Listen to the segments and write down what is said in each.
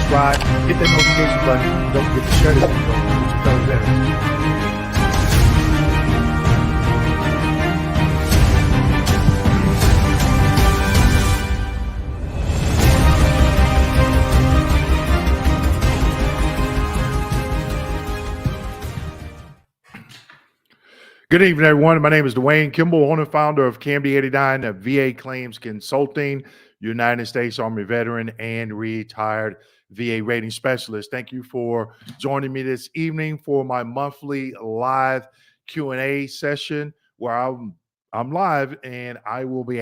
subscribe, hit that notification button. Don't forget to share this video with your fellow veterans. Good evening, everyone. My name is Dwayne Kimball, owner and founder of Camby 89, a VA claims consulting, United States Army veteran, and retired VA rating specialist. Thank you for joining me this evening for my monthly live Q&A session where I'm live and I will be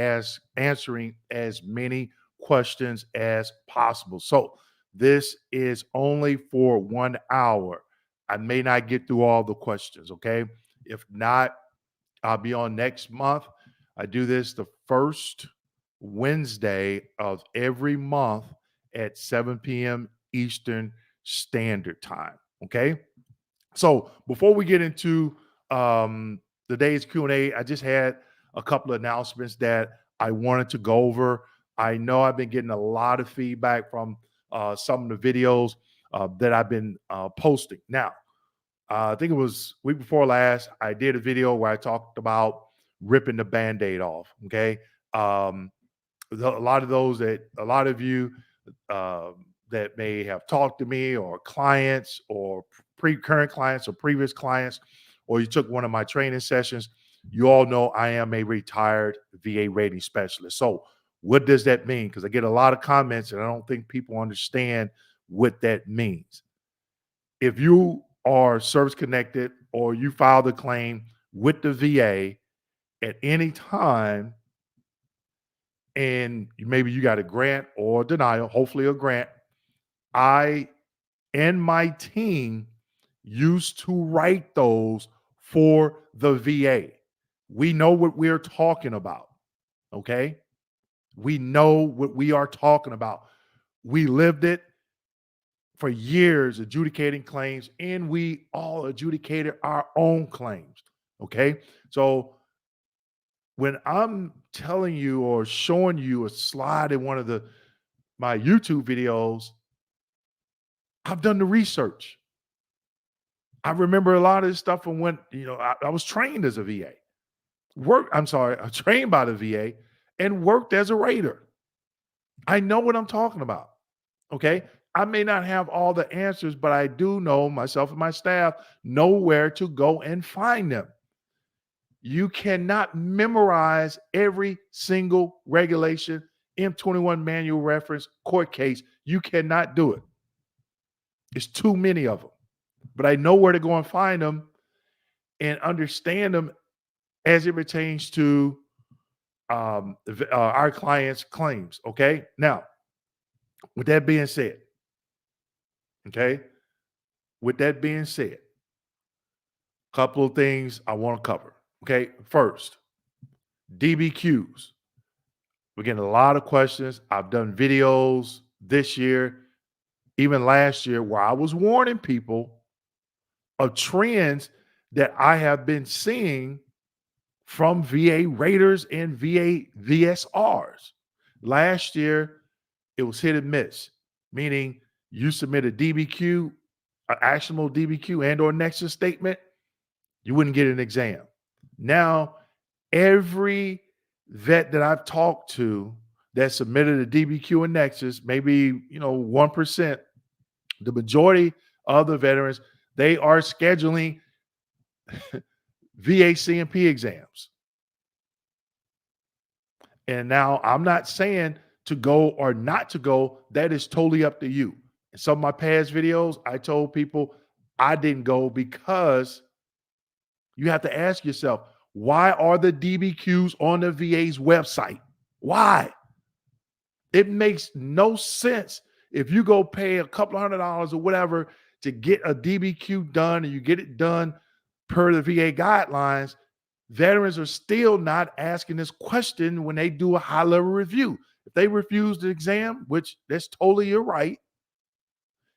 answering as many questions as possible. So this is only for 1 hour. I may not get through all the questions, okay? If not, I'll be on next month. I do this the first Wednesday of every month at 7 p.m. Eastern Standard Time. Okay. So before we get into the day's Q&A, I just had a couple of announcements that I wanted to go over. I know I've been getting a lot of feedback from some of the videos that I've been posting. Now, I think it was week before last, I did a video where I talked about ripping the Band-Aid off. Okay. A lot of you that may have talked to me or clients or current clients or previous clients, or you took one of my training sessions, you all know I am a retired VA rating specialist. So what does that mean? Because I get a lot of comments and I don't think people understand what that means. If you are service connected or you filed a claim with the VA at any time and maybe you got a grant or denial, hopefully a grant, I and my team used to write those for the VA. We know what we're talking about, okay? We know what we are talking about. We lived it for years adjudicating claims, and we all adjudicated our own claims, okay? So when I'm telling you or showing you a slide in one of my YouTube videos, I've done the research. I remember a lot of this stuff from when, I was trained as a VA. I'm trained by the VA and worked as a rater. I know what I'm talking about, okay? I may not have all the answers, but I do know, myself and my staff know where to go and find them. You cannot memorize every single regulation, M21 manual reference, court case. You cannot do it. It's too many of them. But I know where to go and find them and understand them as it pertains to our clients' claims, okay? Now, with that being said, a couple of things I want to cover. Okay, first, DBQs. We're getting a lot of questions. I've done videos this year, even last year, where I was warning people of trends that I have been seeing from VA raters and VA VSRs. Last year, it was hit and miss, meaning you submit a DBQ, an actionable DBQ and or Nexus statement, you wouldn't get an exam. Now, every vet that I've talked to that submitted a DBQ and Nexus, maybe 1%, the majority of the veterans, they are scheduling VA CMP exams. And now I'm not saying to go or not to go. That is totally up to you. In some of my past videos, I told people I didn't go because you have to ask yourself, why are the DBQs on the VA's website? Why? It makes no sense if you go pay a couple $100 or whatever to get a DBQ done and you get it done per the VA guidelines. Veterans are still not asking this question when they do a high-level review. If they refuse the exam, which that's totally your right,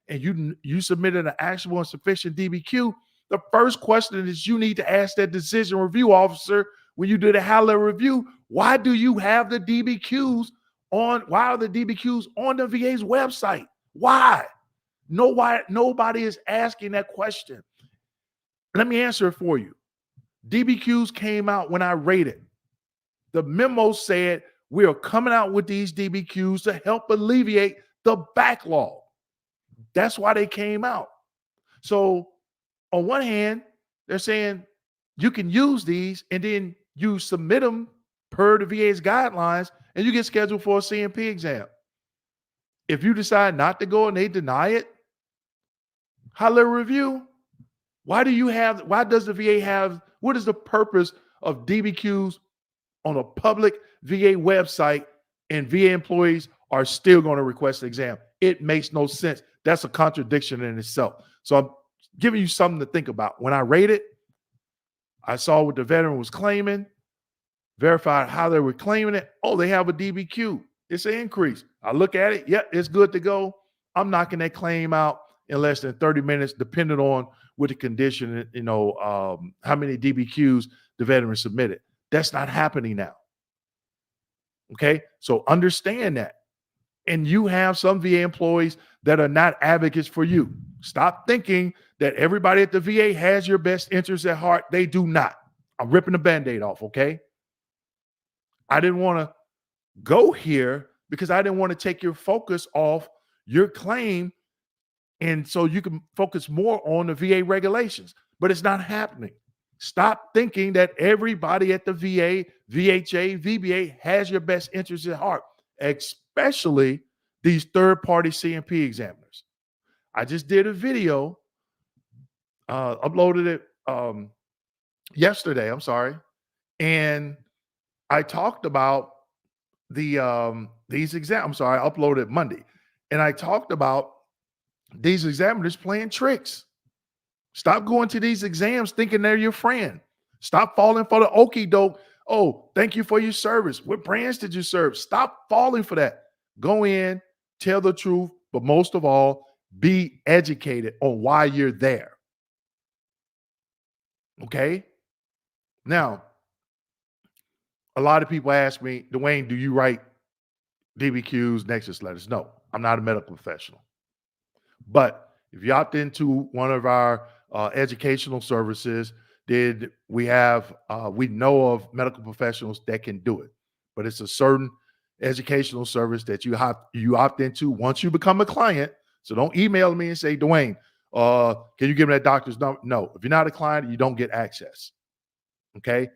and you submitted an actual and sufficient DBQ, the first question is you need to ask that decision review officer when you do the high-level review, why do you have why are the DBQs on the VA's website? Why? Nobody is asking that question. Let me answer it for you. DBQs came out when I rated. The memo said we are coming out with these DBQs to help alleviate the backlog. That's why they came out. So on one hand, they're saying you can use these and then you submit them per the VA's guidelines and you get scheduled for a CMP exam. If you decide not to go and they deny it, holler review. Why does the VA have, what is the purpose of DBQs on a public VA website and VA employees are still going to request an exam? It makes no sense. That's a contradiction in itself. So I'm giving you something to think about. When I rated, I saw what the veteran was claiming, verified how they were claiming it. Oh, they have a DBQ. It's an increase. I look at it. Yep, it's good to go. I'm knocking that claim out in less than 30 minutes, depending on what the condition, how many DBQs the veteran submitted. That's not happening now. Okay, so understand that. And you have some VA employees that are not advocates for you. Stop thinking that everybody at the VA has your best interests at heart. They do not. I'm ripping the Band-Aid off, okay? I didn't want to go here because I didn't want to take your focus off your claim, and so you can focus more on the VA regulations. But it's not happening. Stop thinking that everybody at the VA, VHA, VBA has your best interests at heart, especially these third-party CMP examiners. I just did a video, uploaded it yesterday, and I talked about these exams. I'm sorry, I uploaded Monday, and I talked about these examiners playing tricks. Stop going to these exams thinking they're your friend. Stop falling for the okie doke. Oh, thank you for your service. What branch did you serve? Stop falling for that. Go in, tell the truth, but most of all, be educated on why you're there. Okay? Now, a lot of people ask me, Dwayne, do you write DBQs, Nexus letters? No, I'm not a medical professional. But if you opt into one of our educational services, then we know of medical professionals that can do it. But it's a certain educational service that you opt into once you become a client. So don't email me and say, Dwayne, can you give me that doctor's number? No, if you're not a client, you don't get access. Okay.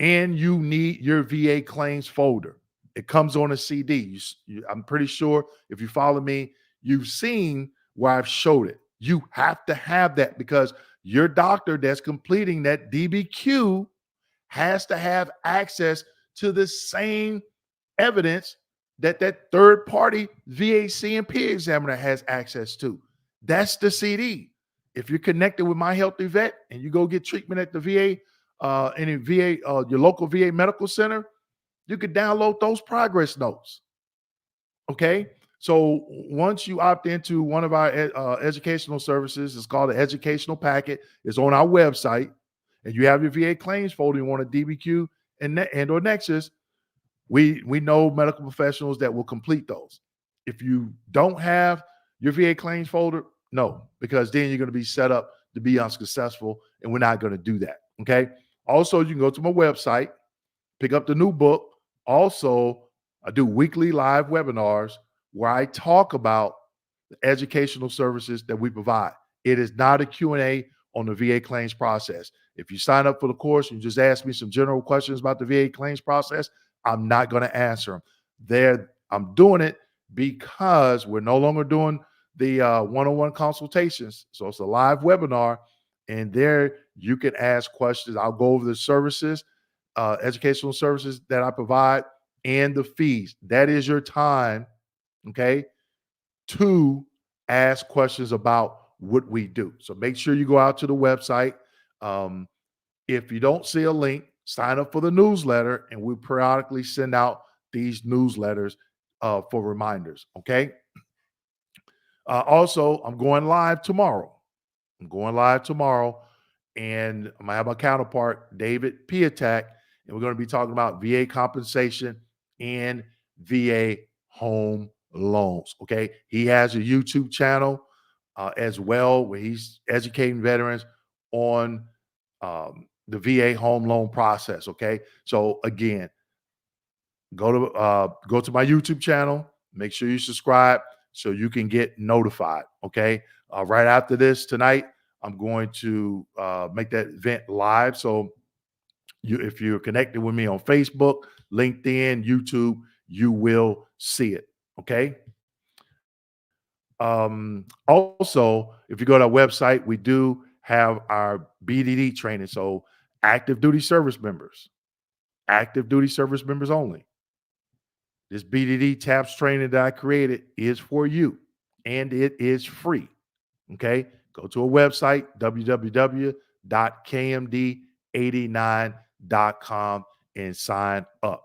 And you need your VA claims folder. It comes on a CD. I'm pretty sure if you follow me, you've seen where I've showed it. You have to have that because your doctor that's completing that DBQ has to have access to the same evidence that third-party VA CMP examiner has access to. That's the CD. If you're connected with My Healthy Vet and you go get treatment at the VA, your local VA medical center, you could download those progress notes. Okay. So once you opt into one of our educational services, it's called the educational packet. It's on our website, and you have your VA claims folder. You want a DBQ and or Nexus. We know medical professionals that will complete those. If you don't have your VA claims folder, no, because then you're going to be set up to be unsuccessful, and we're not going to do that. Okay. Also, you can go to my website, pick up the new book. Also, I do weekly live webinars where I talk about the educational services that we provide. It is not a Q&A on the VA claims process. If you sign up for the course and you just ask me some general questions about the VA claims process, I'm not going to answer them. I'm doing it because we're no longer doing the one-on-one consultations. So it's a live webinar, and there you can ask questions. I'll go over the services, educational services that I provide, and the fees. That is your time, okay, to ask questions about what we do. So make sure you go out to the website. If you don't see a link, sign up for the newsletter, and we periodically send out these newsletters for reminders, okay? Also, I'm going live tomorrow. and I'm going to have my counterpart, David Piatak, and we're going to be talking about VA compensation and VA home loans. Okay. He has a YouTube channel. as well, where he's educating veterans on the VA home loan process. Okay, so again, go to my YouTube channel. Make sure you subscribe so you can get notified. Okay, right after this tonight, I'm going to make that event live. So if you're connected with me on Facebook, LinkedIn, YouTube, you will see it. Okay. Also, if you go to our website, we do have our BDD training. So active duty service members only. This BDD TAPS training that I created is for you, and it is free. Okay. Go to a website, www.kmd89.com, and sign up.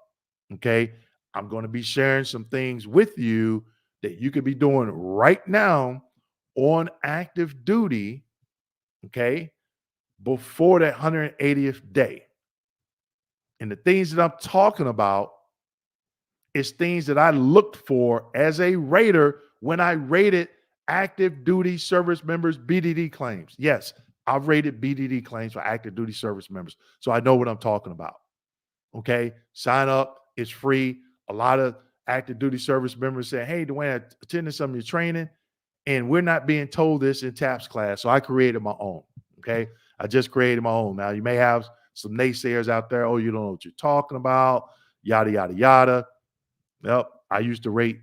Okay. I'm going to be sharing some things with you that you could be doing right now on active duty. Okay. Before that 180th day. And the things that I'm talking about is things that I looked for as a rater when I rated active duty service members' BDD claims. Yes, I've rated BDD claims for active duty service members, so I know what I'm talking about. Okay, sign up. It's free. A lot of active duty service members say, "Hey, Dwayne, I attended some of your training, and we're not being told this in TAPS class, so I created my own." Okay, I just created my own. Now, you may have some naysayers out there. Oh, you don't know what you're talking about. Yada yada yada. Yep, I used to rate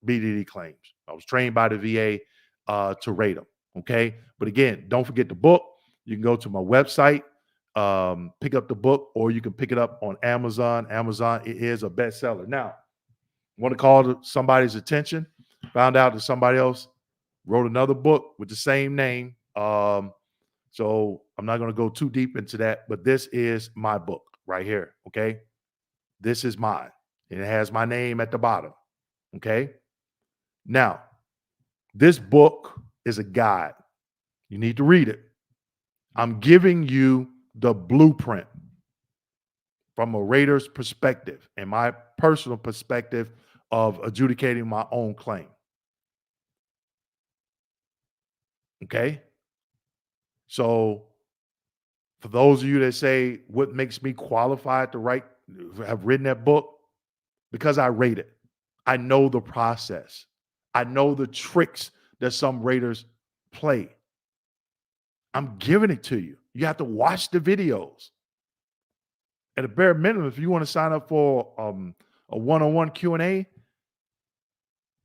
BDD claims. I was trained by the VA to rate them. Okay. But again, don't forget the book. You can go to my website, pick up the book, or you can pick it up on Amazon. Amazon, it is a bestseller. Now, I want to call somebody's attention. Found out that somebody else wrote another book with the same name. So I'm not going to go too deep into that, but this is my book right here. Okay. This is mine. And it has my name at the bottom. Okay. Now, this book is a guide. You need to read it. I'm giving you the blueprint from a rater's perspective and my personal perspective of adjudicating my own claim. Okay. So, for those of you that say, what makes me qualified to have written that book? Because I rate it. I know the process. I know the tricks that some raters play. I'm giving it to you. You have to watch the videos. At a bare minimum, if you want to sign up for a one-on-one Q&A,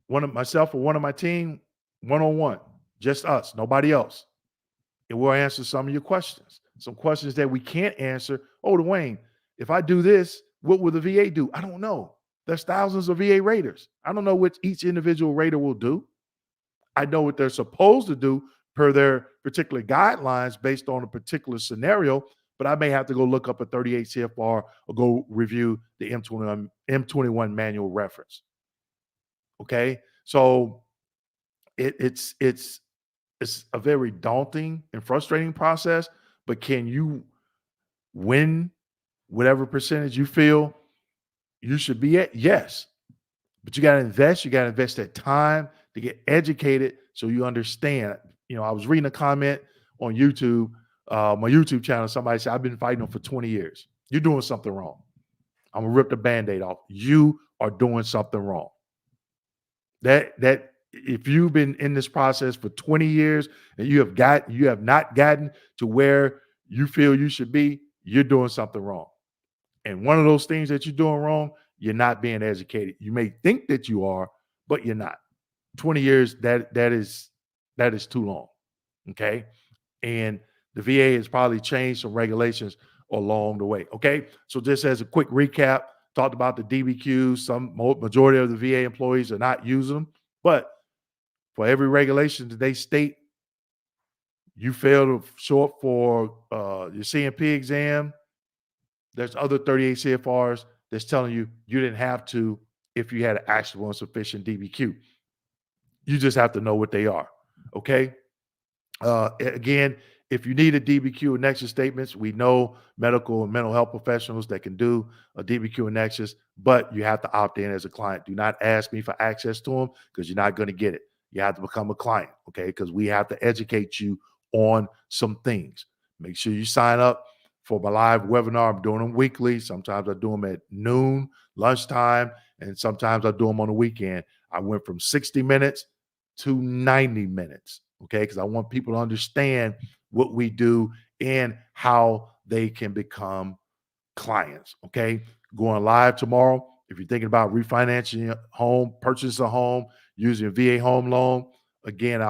one of myself or one of my team, one-on-one, just us, nobody else. And we'll answer some of your questions. Some questions that we can't answer. Oh, Dwayne, if I do this, what will the VA do? I don't know. There's thousands of VA raters. I don't know what each individual rater will do. I know what they're supposed to do per their particular guidelines based on a particular scenario, but I may have to go look up a 38 CFR or go review the M21 manual reference. Okay. So it's a very daunting and frustrating process, but can you win whatever percentage you feel you should be at? Yes. But you got to invest. You got to invest that time to get educated so you understand. I was reading a comment on YouTube, my YouTube channel. Somebody said, I've been fighting them for 20 years. You're doing something wrong. I'm going to rip the Band-Aid off. You are doing something wrong. That if you've been in this process for 20 years and you have not gotten to where you feel you should be, you're doing something wrong. And one of those things that you're doing wrong, you're not being educated. You may think that you are, but you're not. 20 years, that is too long. Okay. And the VA has probably changed some regulations along the way. Okay. So just as a quick recap, talked about the DBQs. Some majority of the VA employees are not using them, but for every regulation that they state, you fail to show up for your CMP exam, there's other 38 CFRs that's telling you you didn't have to if you had an actionable and sufficient DBQ. You just have to know what they are. Okay. Again, if you need a DBQ and Nexus statements, we know medical and mental health professionals that can do a DBQ and Nexus, but you have to opt in as a client. Do not ask me for access to them because you're not going to get it. you have to become a client, okay? Because we have to educate you on some things. Make sure you sign up for my live webinar. I'm doing them weekly. Sometimes I do them at noon, lunchtime, and sometimes I do them on the weekend. I went from 60 minutes to 90 minutes, okay? Because I want people to understand what we do and how they can become clients, okay? Going live tomorrow. If you're thinking about refinancing your home, purchasing a home, using a VA home loan, again,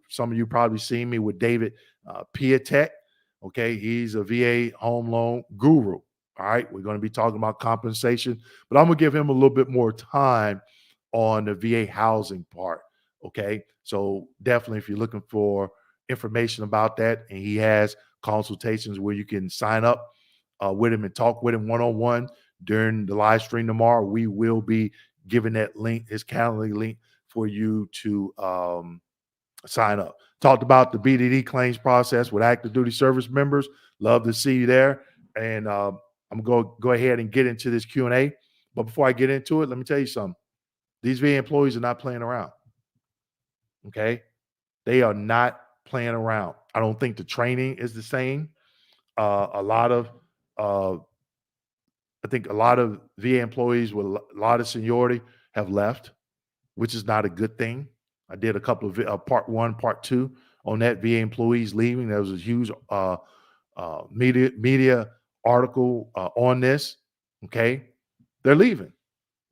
some of you probably seen me with David Piatek, okay? He's a VA home loan guru, all right? We're going to be talking about compensation, but I'm going to give him a little bit more time on the VA housing part, okay? So definitely if you're looking for information about that, and he has consultations where you can sign up with him and talk with him one-on-one during the live stream tomorrow. We will be giving that link, his Calendly link, for you to sign up. Talked about the BDD claims process with active duty service members. Love to see you there. And I'm going to go ahead and get into this Q&A. But before I get into it, let me tell you something. These VA employees are not playing around, okay? They are not playing around. I don't think the training is the same. I think a lot of VA employees with a lot of seniority have left, which is not a good thing. I did a couple of part one, part two on that, VA employees leaving. There was a huge media article on this. Okay, they're leaving.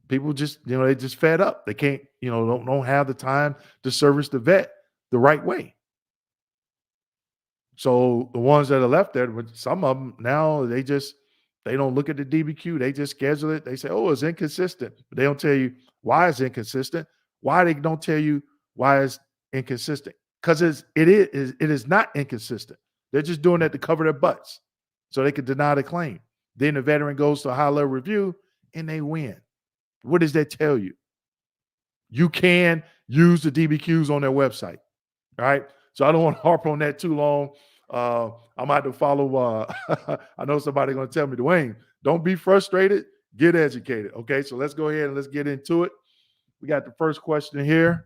People just, they just fed up. They can't, don't have the time to service the vet the right way. So the ones that are left there, some of them now, they don't look at the DBQ. They just schedule it. They say, oh, it's inconsistent. But they don't tell you why it's inconsistent. Why they don't tell you why it's inconsistent? Because it is not inconsistent. They're just doing that to cover their butts so they can deny the claim. Then the veteran goes to a high-level review and they win. What does that tell you? You can use the DBQs on their website. All right. So I don't want to harp on that too long. I might have to follow. I know somebody going to tell me, Dwayne, don't be frustrated. Get educated. Okay. So let's go ahead and let's get into it. We got the first question here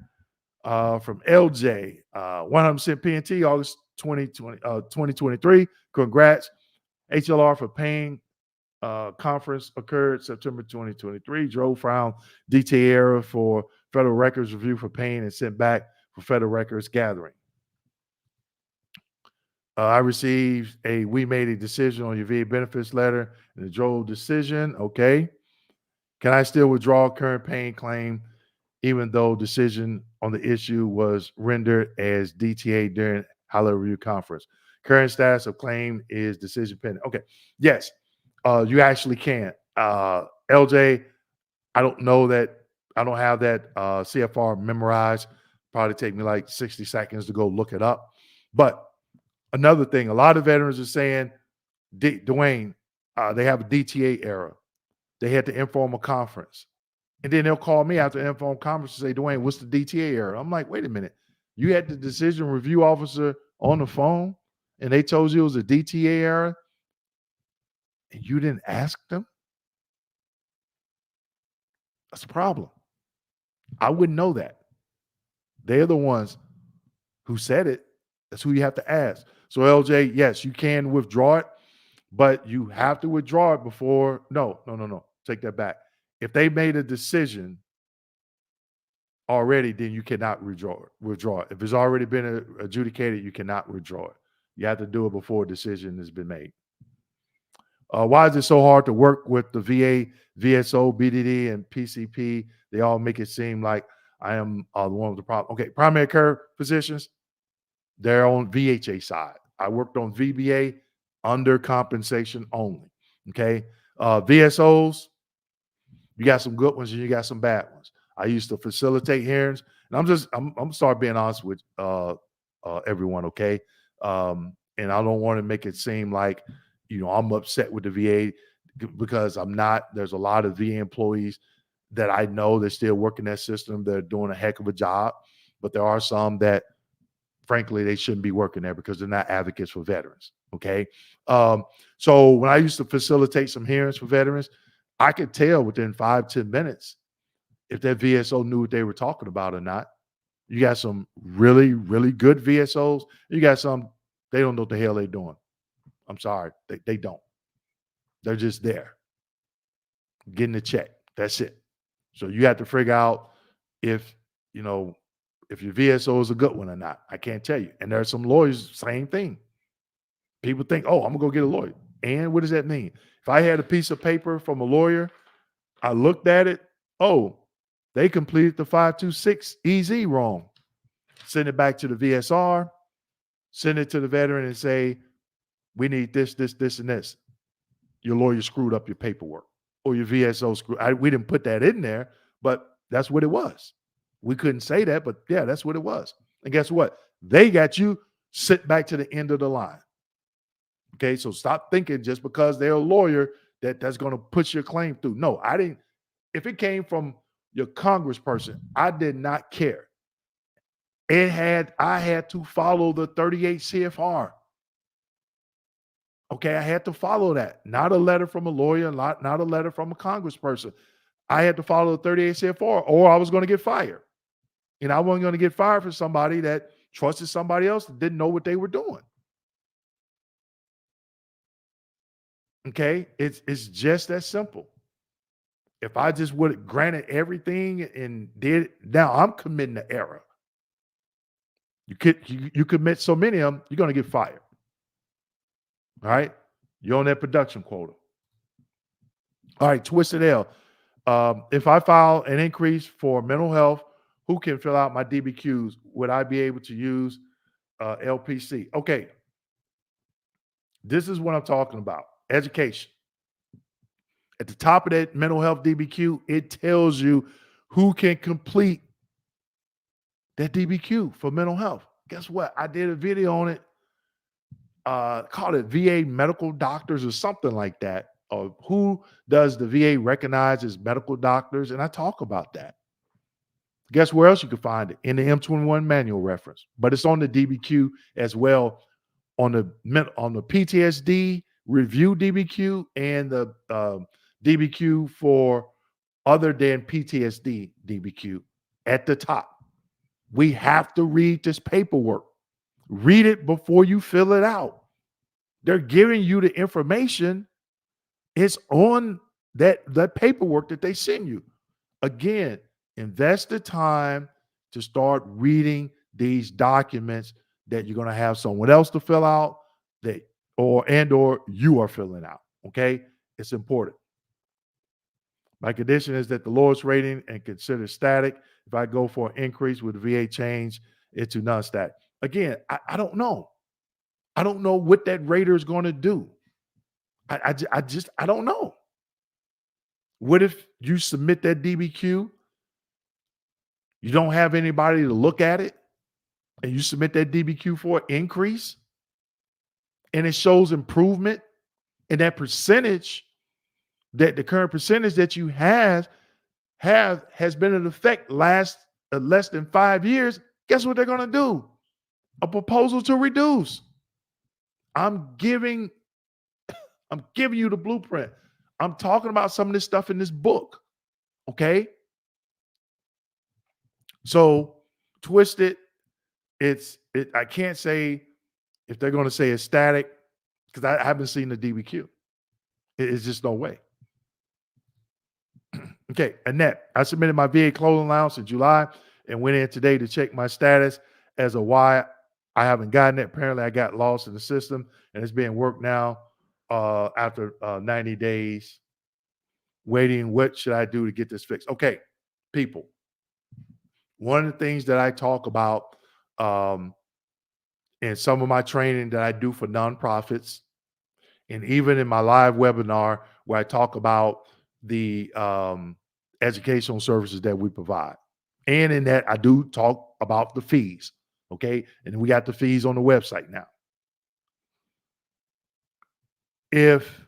from LJ. 100% PNT, August 2023. Congrats. HLR for paying conference occurred September 2023. Drove found DTA error for federal records review for paying and sent back for federal records gathering. I received we made a decision on your VA benefits letter and the Drove decision. Okay. Can I still withdraw current pain claim even though decision on the issue was rendered as DTA during high-level review conference? Current status of claim is decision pending. Okay. Yes, you actually can. LJ, I don't know that. I don't have that CFR memorized. Probably take me like 60 seconds to go look it up. But another thing, a lot of veterans are saying, Dwayne, they have a DTA error. They had the informal conference. And then they'll call me after the informal conference and say, Dwayne, what's the DTA error? I'm like, wait a minute. You had the decision review officer on the phone and they told you it was a DTA error and you didn't ask them? That's a problem. I wouldn't know that. They're the ones who said it. That's who you have to ask. So LJ, yes, you can withdraw it, but you have to withdraw it before. No. Take that back. If they made a decision already, then you cannot withdraw it. If it's already been adjudicated, you cannot withdraw it. You have to do it before a decision has been made. Why is it so hard to work with the VA, VSO, BDD, and PCP? They all make it seem like I am the one with the problem. Okay, primary care physicians, they're on VHA side. I worked on VBA under compensation only. Okay, VSOs, you got some good ones and you got some bad ones. I used to facilitate hearings, and I'm start being honest with everyone. Okay, and I don't want to make it seem like I'm upset with the VA because I'm not. There's a lot of VA employees that I know they're still working that system. They're doing a heck of a job, but there are some that, frankly, they shouldn't be working there because they're not advocates for veterans. Okay, so when I used to facilitate some hearings for veterans, I could tell within 5-10 minutes if that VSO knew what they were talking about or not. You got some really, really good VSOs. You got some, they don't know what the hell they're doing. I'm sorry. They don't. They're just there getting a check. That's it. So you have to figure out if, you know, if your VSO is a good one or not. I can't tell you. And there are some lawyers, same thing. People think, oh, I'm gonna go get a lawyer. And what does that mean? If I had a piece of paper from a lawyer, I looked at it, oh, they completed the 526 EZ wrong. Send it back to the VSR, send it to the veteran and say, we need this, this, this, and this. Your lawyer screwed up your paperwork or your VSO screwed. We didn't put that in there, but that's what it was. We couldn't say that, but yeah, that's what it was. And guess what? They got you sit back to the end of the line. Okay, so stop thinking just because they're a lawyer that's going to push your claim through. No, I didn't. If it came from your congressperson, I did not care. I had to follow the 38 CFR. Okay, I had to follow that. Not a letter from a lawyer, not a letter from a congressperson. I had to follow the 38 CFR or I was going to get fired. And I wasn't going to get fired for somebody that trusted somebody else that didn't know what they were doing. Okay, it's just that simple. If I just would have granted everything and did it, now I'm committing the error. You commit so many of them, you're going to get fired. All right, you're on that production quota. All right, Twisted L. If I file an increase for mental health, who can fill out my DBQs? Would I be able to use LPC? Okay, this is what I'm talking about. Education. At the top of that mental health DBQ, it tells you who can complete that DBQ for mental health. Guess what? I did a video on it, called it VA medical doctors or something like that. Or who does the VA recognize as medical doctors? And I talk about that. Guess where else you can find it? In the M21 manual reference, but it's on the DBQ as well, on the PTSD review DBQ and the DBQ for other than PTSD DBQ at the top. We have to read this paperwork. Read it before you fill it out. They're giving you the information. It's on that paperwork that they send you. Again, invest the time to start reading these documents that you're going to have someone else to fill out or you are filling out. Okay, it's important. My condition is that the lowest rating and consider static. If I go for an increase, with the VA change it to non-static? Again, I don't know. I don't know what that rater is going to do. I don't know. What if you submit that DBQ, you don't have anybody to look at it, and you submit that DBQ for an increase, and it shows improvement, and that percentage, that the current percentage that you has been in effect less than 5 years, guess what they're going to do? A proposal to reduce. I'm giving you the blueprint. I'm talking about some of this stuff in this book. Okay. So Twisted, I can't say if they're going to say it's static because I haven't seen the DBQ. It's just no way. Okay, Annette, I submitted my VA clothing allowance in July and went in today to check my status as of why I haven't gotten it. Apparently, I got lost in the system, and it's being worked now after 90 days waiting. What should I do to get this fixed? Okay, people, one of the things that I talk about in some of my training that I do for nonprofits, and even in my live webinar where I talk about the educational services that we provide. And in that, I do talk about the fees. Okay. And we got the fees on the website now. If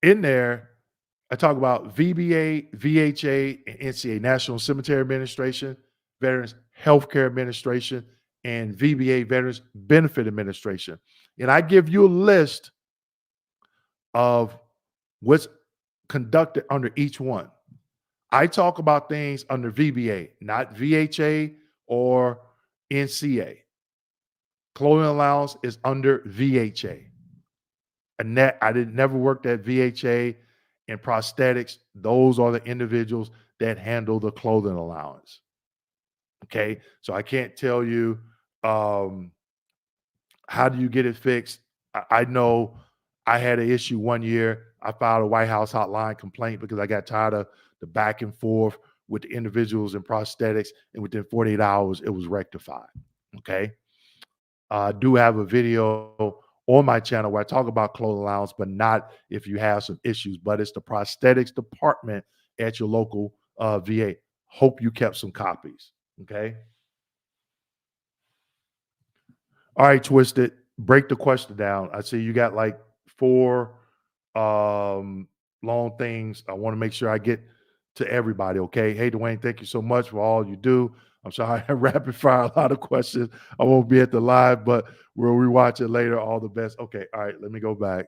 in there, I talk about VBA, VHA, and NCA, National Cemetery Administration, Veterans Healthcare Administration, and VBA, Veterans Benefit Administration. And I give you a list of what's conducted under each one. I talk about things under VBA, not VHA or NCA. Clothing allowance is under VHA. And that I did never worked at VHA and prosthetics. Those are the individuals that handle the clothing allowance. Okay. So I can't tell you um, how do you get it fixed. I know I had an issue one year. I filed a White House hotline complaint because I got tired of the back and forth with the individuals in prosthetics. And within 48 hours, it was rectified. Okay. I do have a video on my channel where I talk about clothing allowance, but not if you have some issues. But it's the prosthetics department at your local VA. Hope you kept some copies. Okay. All right, Twisted. Break the question down. I see you got like four um, long things. I want to make sure I get to everybody. Okay. Hey, Dwayne, thank you so much for all you do. I'm sorry I rapid fire a lot of questions. I won't be at the live, but we'll rewatch it later. All the best. Okay. All right. Let me go back.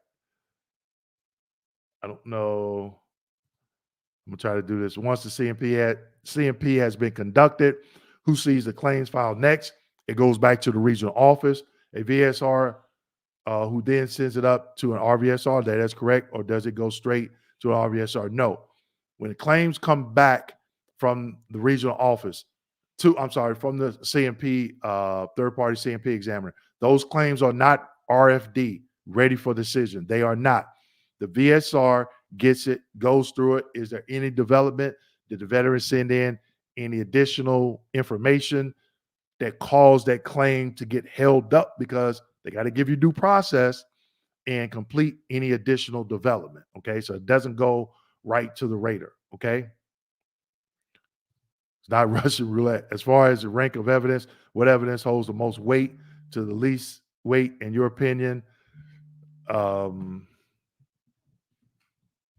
I don't know. I'm gonna try to do this. Once the CMP has been conducted, who sees the claims file next? It goes back to the regional office. A VSR who then sends it up to an RVSR. That is correct, or does it go straight to an RVSR? No. When the claims come back from the regional office from the CMP, third party CMP examiner, those claims are not RFD, ready for decision. They are not. The VSR gets it, goes through it. Is there any development? Did the veteran send in any additional information that caused that claim to get held up? Because they got to give you due process and complete any additional development. Okay. So it doesn't go right to the rater. Okay. It's not Russian roulette. As far as the rank of evidence, what evidence holds the most weight to the least weight, in your opinion? Um,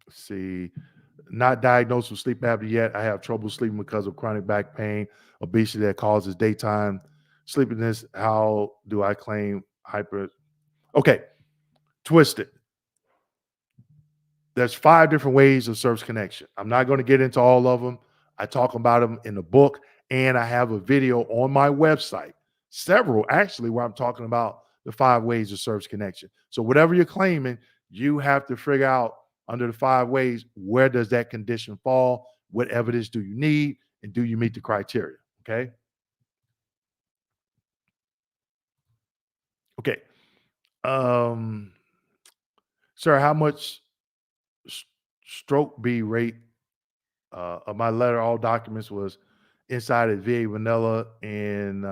let's see. Not diagnosed with sleep apnea yet. I have trouble sleeping because of chronic back pain, obesity that causes daytime sleepiness. How do I claim hyper? Okay, Twisted. There's 5 different ways of service connection. I'm not going to get into all of them. I talk about them in the book, and I have a video on my website, several actually, where I'm talking about the 5 ways of service connection. So whatever you're claiming, you have to figure out under the 5 ways, where does that condition fall? What evidence do you need? And do you meet the criteria? Okay. Okay. Um, sir, how much s- stroke B rate of my letter, all documents was inside of VA vanilla in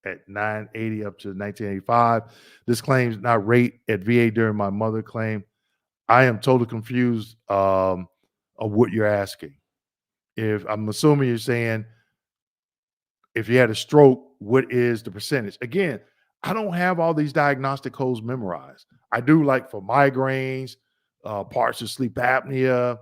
at 980 up to 1985. This claims not rate at VA during my mother claim. I am totally confused of what you're asking. If I'm assuming you're saying if you had a stroke, what is the percentage? Again, I don't have all these diagnostic codes memorized. I do like for migraines, parts of sleep apnea,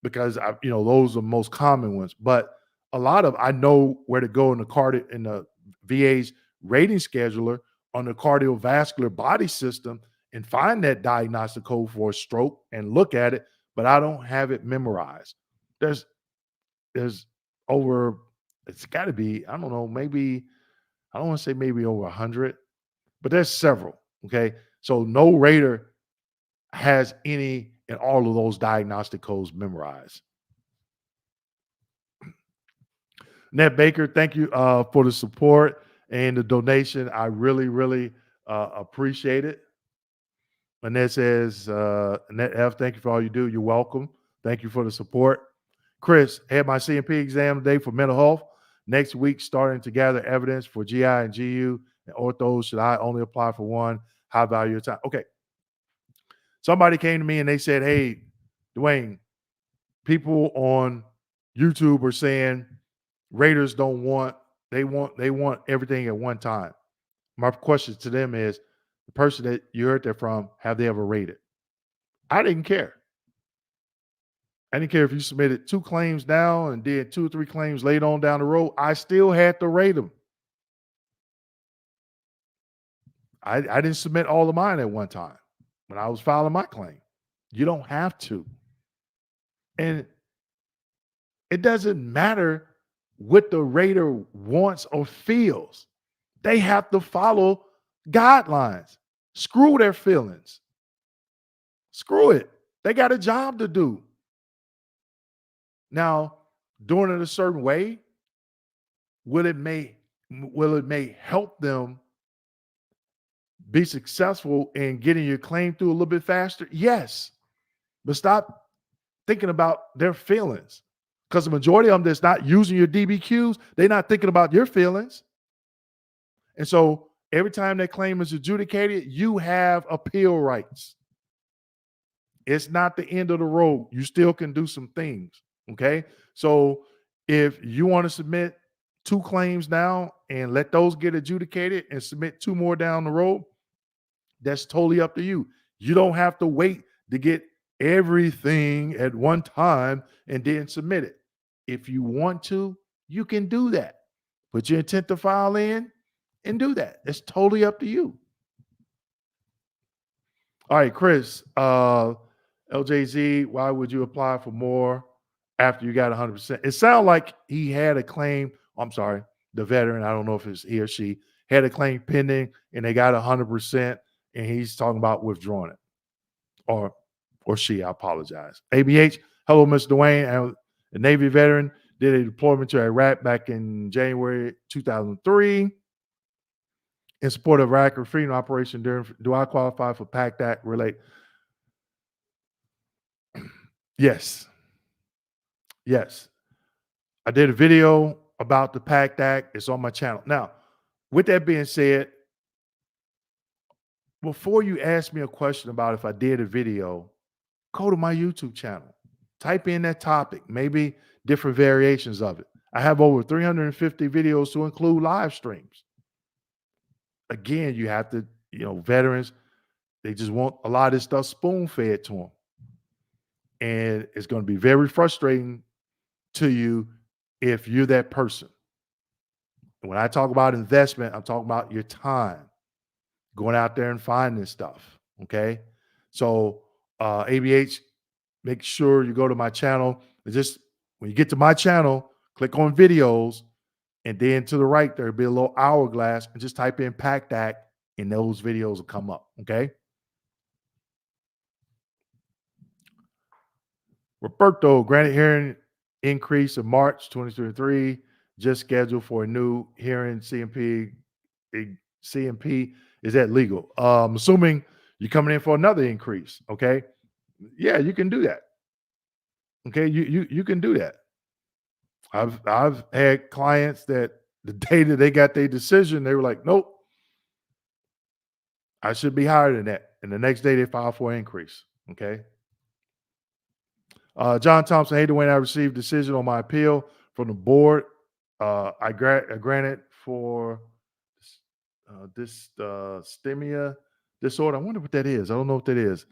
because those are the most common ones. But a lot of I know where to go in the VA's rating scheduler on the cardiovascular body system and find that diagnostic code for a stroke and look at it, but I don't have it memorized. There's there's over it's got to be, I don't know, maybe I don't want to say maybe over 100, but there's several. Okay, so no rater has any and all of those diagnostic codes memorized. Ned Baker, thank you for the support and the donation. I really, really appreciate it. Annette says, Annette F, thank you for all you do. You're welcome. Thank you for the support. Chris, had my CMP exam today for mental health. Next week, starting to gather evidence for GI and GU and orthos. Should I only apply for one? How value your time? Okay. Somebody came to me and they said, hey, Dwayne, people on YouTube are saying Raiders don't want they want everything at one time. My question to them is, the person that you heard that from, have they ever rated? I didn't care. I didn't care if you submitted 2 claims now and did 2 or 3 claims later on down the road. I still had to rate them. I didn't submit all of mine at one time when I was filing my claim. You don't have to. And it doesn't matter what the rater wants or feels. They have to follow guidelines. Screw their feelings. Screw it. They got a job to do. Now, doing it a certain way, will it may help them be successful in getting your claim through a little bit faster? Yes. But stop thinking about their feelings. Because the majority of them that's not using your DBQs, they're not thinking about your feelings. And so every time that claim is adjudicated, you have appeal rights. It's not the end of the road. You still can do some things. Okay. So if you want to submit 2 claims now and let those get adjudicated and submit 2 more down the road, that's totally up to you. You don't have to wait to get everything at one time and then submit it. If you want to, you can do that. Put your intent to file in and do that. It's totally up to you. All right, Chris, LJZ, why would you apply for more after you got 100%? It sounded like he had a claim. I'm sorry, the veteran, I don't know if it's he or she, had a claim pending and they got 100%, and he's talking about withdrawing it. Or she, I apologize. ABH, hello, Mr. Dwayne. A Navy veteran, did a deployment to Iraq back in January 2003 in support of Iraq freedom operation. Do I qualify for PACT Act relate? Yes. Yes. I did a video about the PACT Act. It's on my channel. Now, with that being said, before you ask me a question about if I did a video, go to my YouTube channel. Type in that topic, maybe different variations of it. I have over 350 videos to include live streams. Again, you have to, veterans, they just want a lot of this stuff spoon-fed to them. And it's going to be very frustrating to you if you're that person. And when I talk about investment, I'm talking about your time, going out there and finding stuff. Okay. So ABH, make sure you go to my channel. Just when you get to my channel, click on videos, and then to the right, there'll be a little hourglass, and just type in PACT Act, and those videos will come up. Okay. Roberto, granted hearing increase in March 2023, just scheduled for a new hearing. CMP, is that legal? Assuming you're coming in for another increase. Okay. Yeah, you can do that. Okay, you can do that. I've had clients that the day that they got their decision, they were like, nope, I should be higher than that. And the next day they filed for an increase. Okay. John Thompson, hey, Dwayne, I received decision on my appeal from the board. I granted for this stemia disorder. I wonder what that is. I don't know what that is.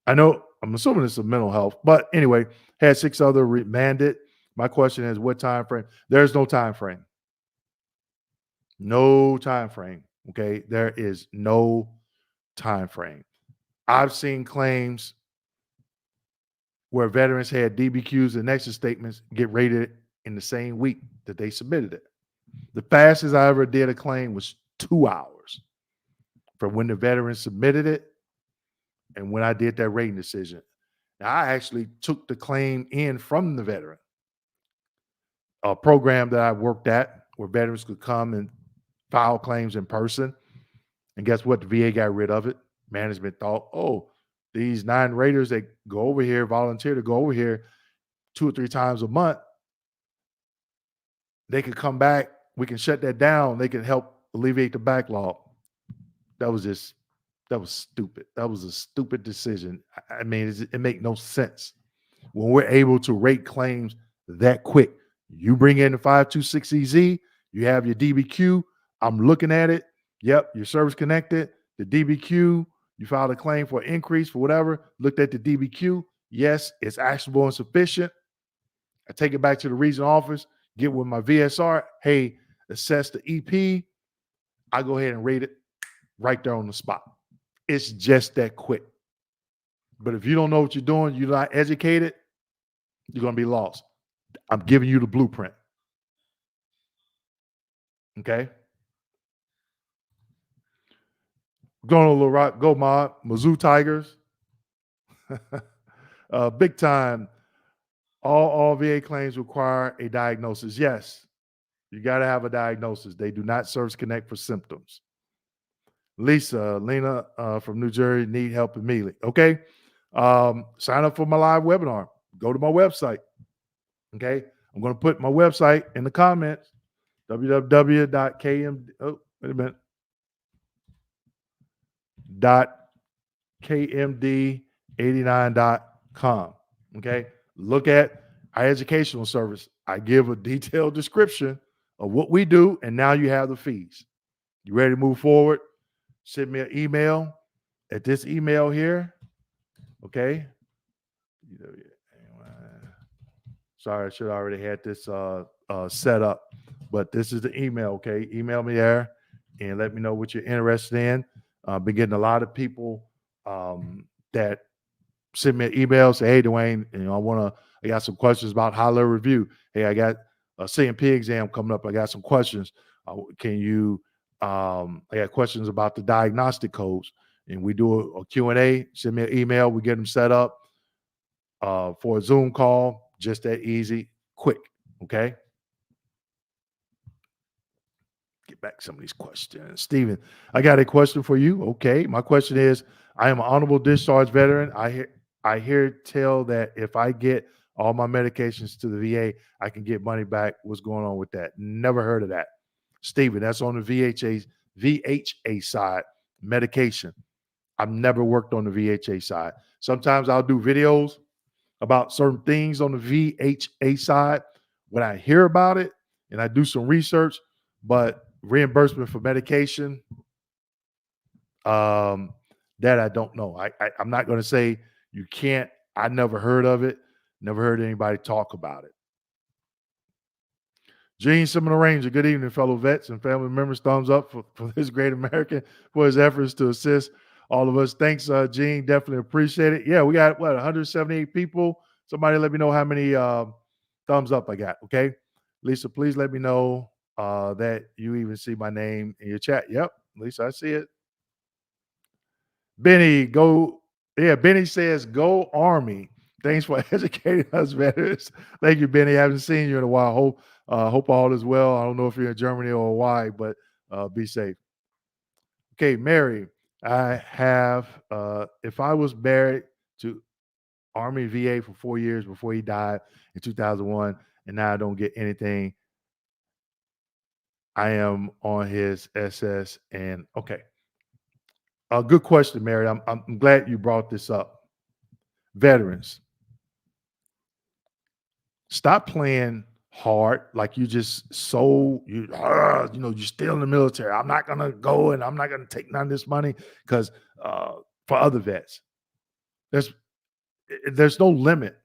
I'm assuming it's a mental health, but anyway, had 6 other remanded. My question is, what time frame? There's no time frame. No time frame. Okay, there is no time frame. I've seen claims where veterans had DBQs and Nexus statements get rated in the same week that they submitted it. The fastest I ever did a claim was 2 hours from when the veteran submitted it and when I did that rating decision. Now, I actually took the claim in from the veteran, a program that I worked at where veterans could come and file claims in person. And guess what? The VA got rid of it. Management thought, oh, these 9 raters that go over here, volunteer to go over here 2 or 3 times a month, they could come back. We can shut that down. They can help alleviate the backlog. That was stupid. That was a stupid decision. I mean, it make no sense. When we're able to rate claims that quick, you bring in the 526EZ, you have your DBQ. I'm looking at it. Yep, your service connected. The DBQ, you filed a claim for an increase for whatever, looked at the DBQ. Yes, it's actionable and sufficient. I take it back to the regional office, get with my VSR. Hey, assess the EP. I go ahead and rate it right there on the spot. It's just that quick. But if you don't know what you're doing, you're not educated, you're going to be lost. I'm giving you the blueprint. Okay. Going on a little rock, go mob, Mizzou Tigers. Big time. All VA claims require a diagnosis. Yes, you got to have a diagnosis. They do not service connect for symptoms. Lena from New Jersey, need help immediately. Okay. Sign up for my live webinar. Go to my website. Okay. I'm going to put my website in the comments. www.km. Oh, wait a minute. .kmd89.com. Okay. Look at our educational service. I give a detailed description of what we do, and now you have the fees. You ready to move forward? Send me an email at this email here. Okay. Sorry, I should have already had this set up, but this is the email. Okay. Email me there and let me know what you're interested in. Been getting a lot of people that send me an email, say, hey, Dwayne, I got some questions about high level review. Hey, I got a CMP exam coming up. I got some questions. I got questions about the diagnostic codes, and we do a Q&A. Send me an email. We get them set up for a Zoom call. Just that easy, quick. Okay. Get back some of these questions. Stephen, I got a question for you. Okay. My question is, I am an honorable discharge veteran. I hear tell that if I get all my medications to the VA, I can get money back. What's going on with that? Never heard of that. Stephen, that's on the VHA side, medication. I've never worked on the VHA side. Sometimes I'll do videos about certain things on the VHA side when I hear about it and I do some research, but reimbursement for medication, that I don't know. I'm not going to say you can't. I never heard of it. Never heard anybody talk about it. Gene Simmons Ranger, good evening, fellow vets and family members. Thumbs up for this great American for his efforts to assist all of us. Thanks, Gene. Definitely appreciate it. Yeah, we got 178 people. Somebody let me know how many thumbs up I got. Okay, Lisa, please let me know that you even see my name in your chat. Yep, Lisa, I see it. Benny, go. Yeah, Benny says, go Army. Thanks for educating us veterans. Thank you, Benny. I haven't seen you in a while. Hope all is well. I don't know if you're in Germany or Hawaii, but be safe. Okay, Mary, I have, if I was married to Army VA for 4 years before he died in 2001, and now I don't get anything, I am on his SS. And okay, good question, Mary. I'm glad you brought this up. Veterans, stop playing hard like you just you're still in the military. I'm not gonna go and I'm not gonna take none of this money because for other vets, there's no limit.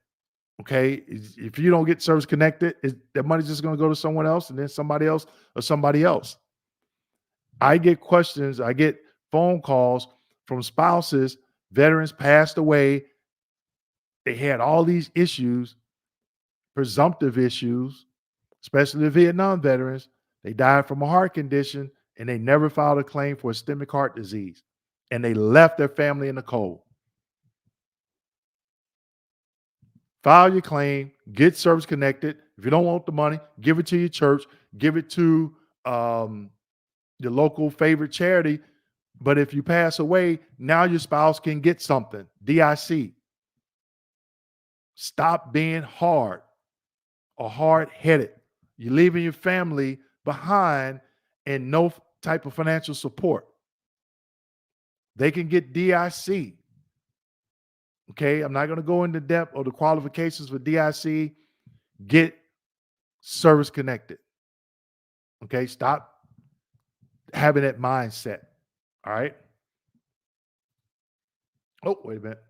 Okay, if you don't get service connected, that money's just gonna go to someone else and then somebody else or somebody else. I get questions, I get phone calls from spouses, veterans passed away. They had all these issues, presumptive issues, especially the Vietnam veterans. They died from a heart condition and they never filed a claim for ischemic heart disease. And they left their family in the cold. File your claim, get service connected. If you don't want the money, give it to your church, give it to your local favorite charity. But if you pass away, now your spouse can get something. DIC. Stop being hard or hard-headed. You're leaving your family behind and no type of financial support. They can get DIC. Okay, I'm not going to go into depth or the qualifications for DIC. Get service connected. Okay, stop having that mindset. All right. Oh, wait a minute.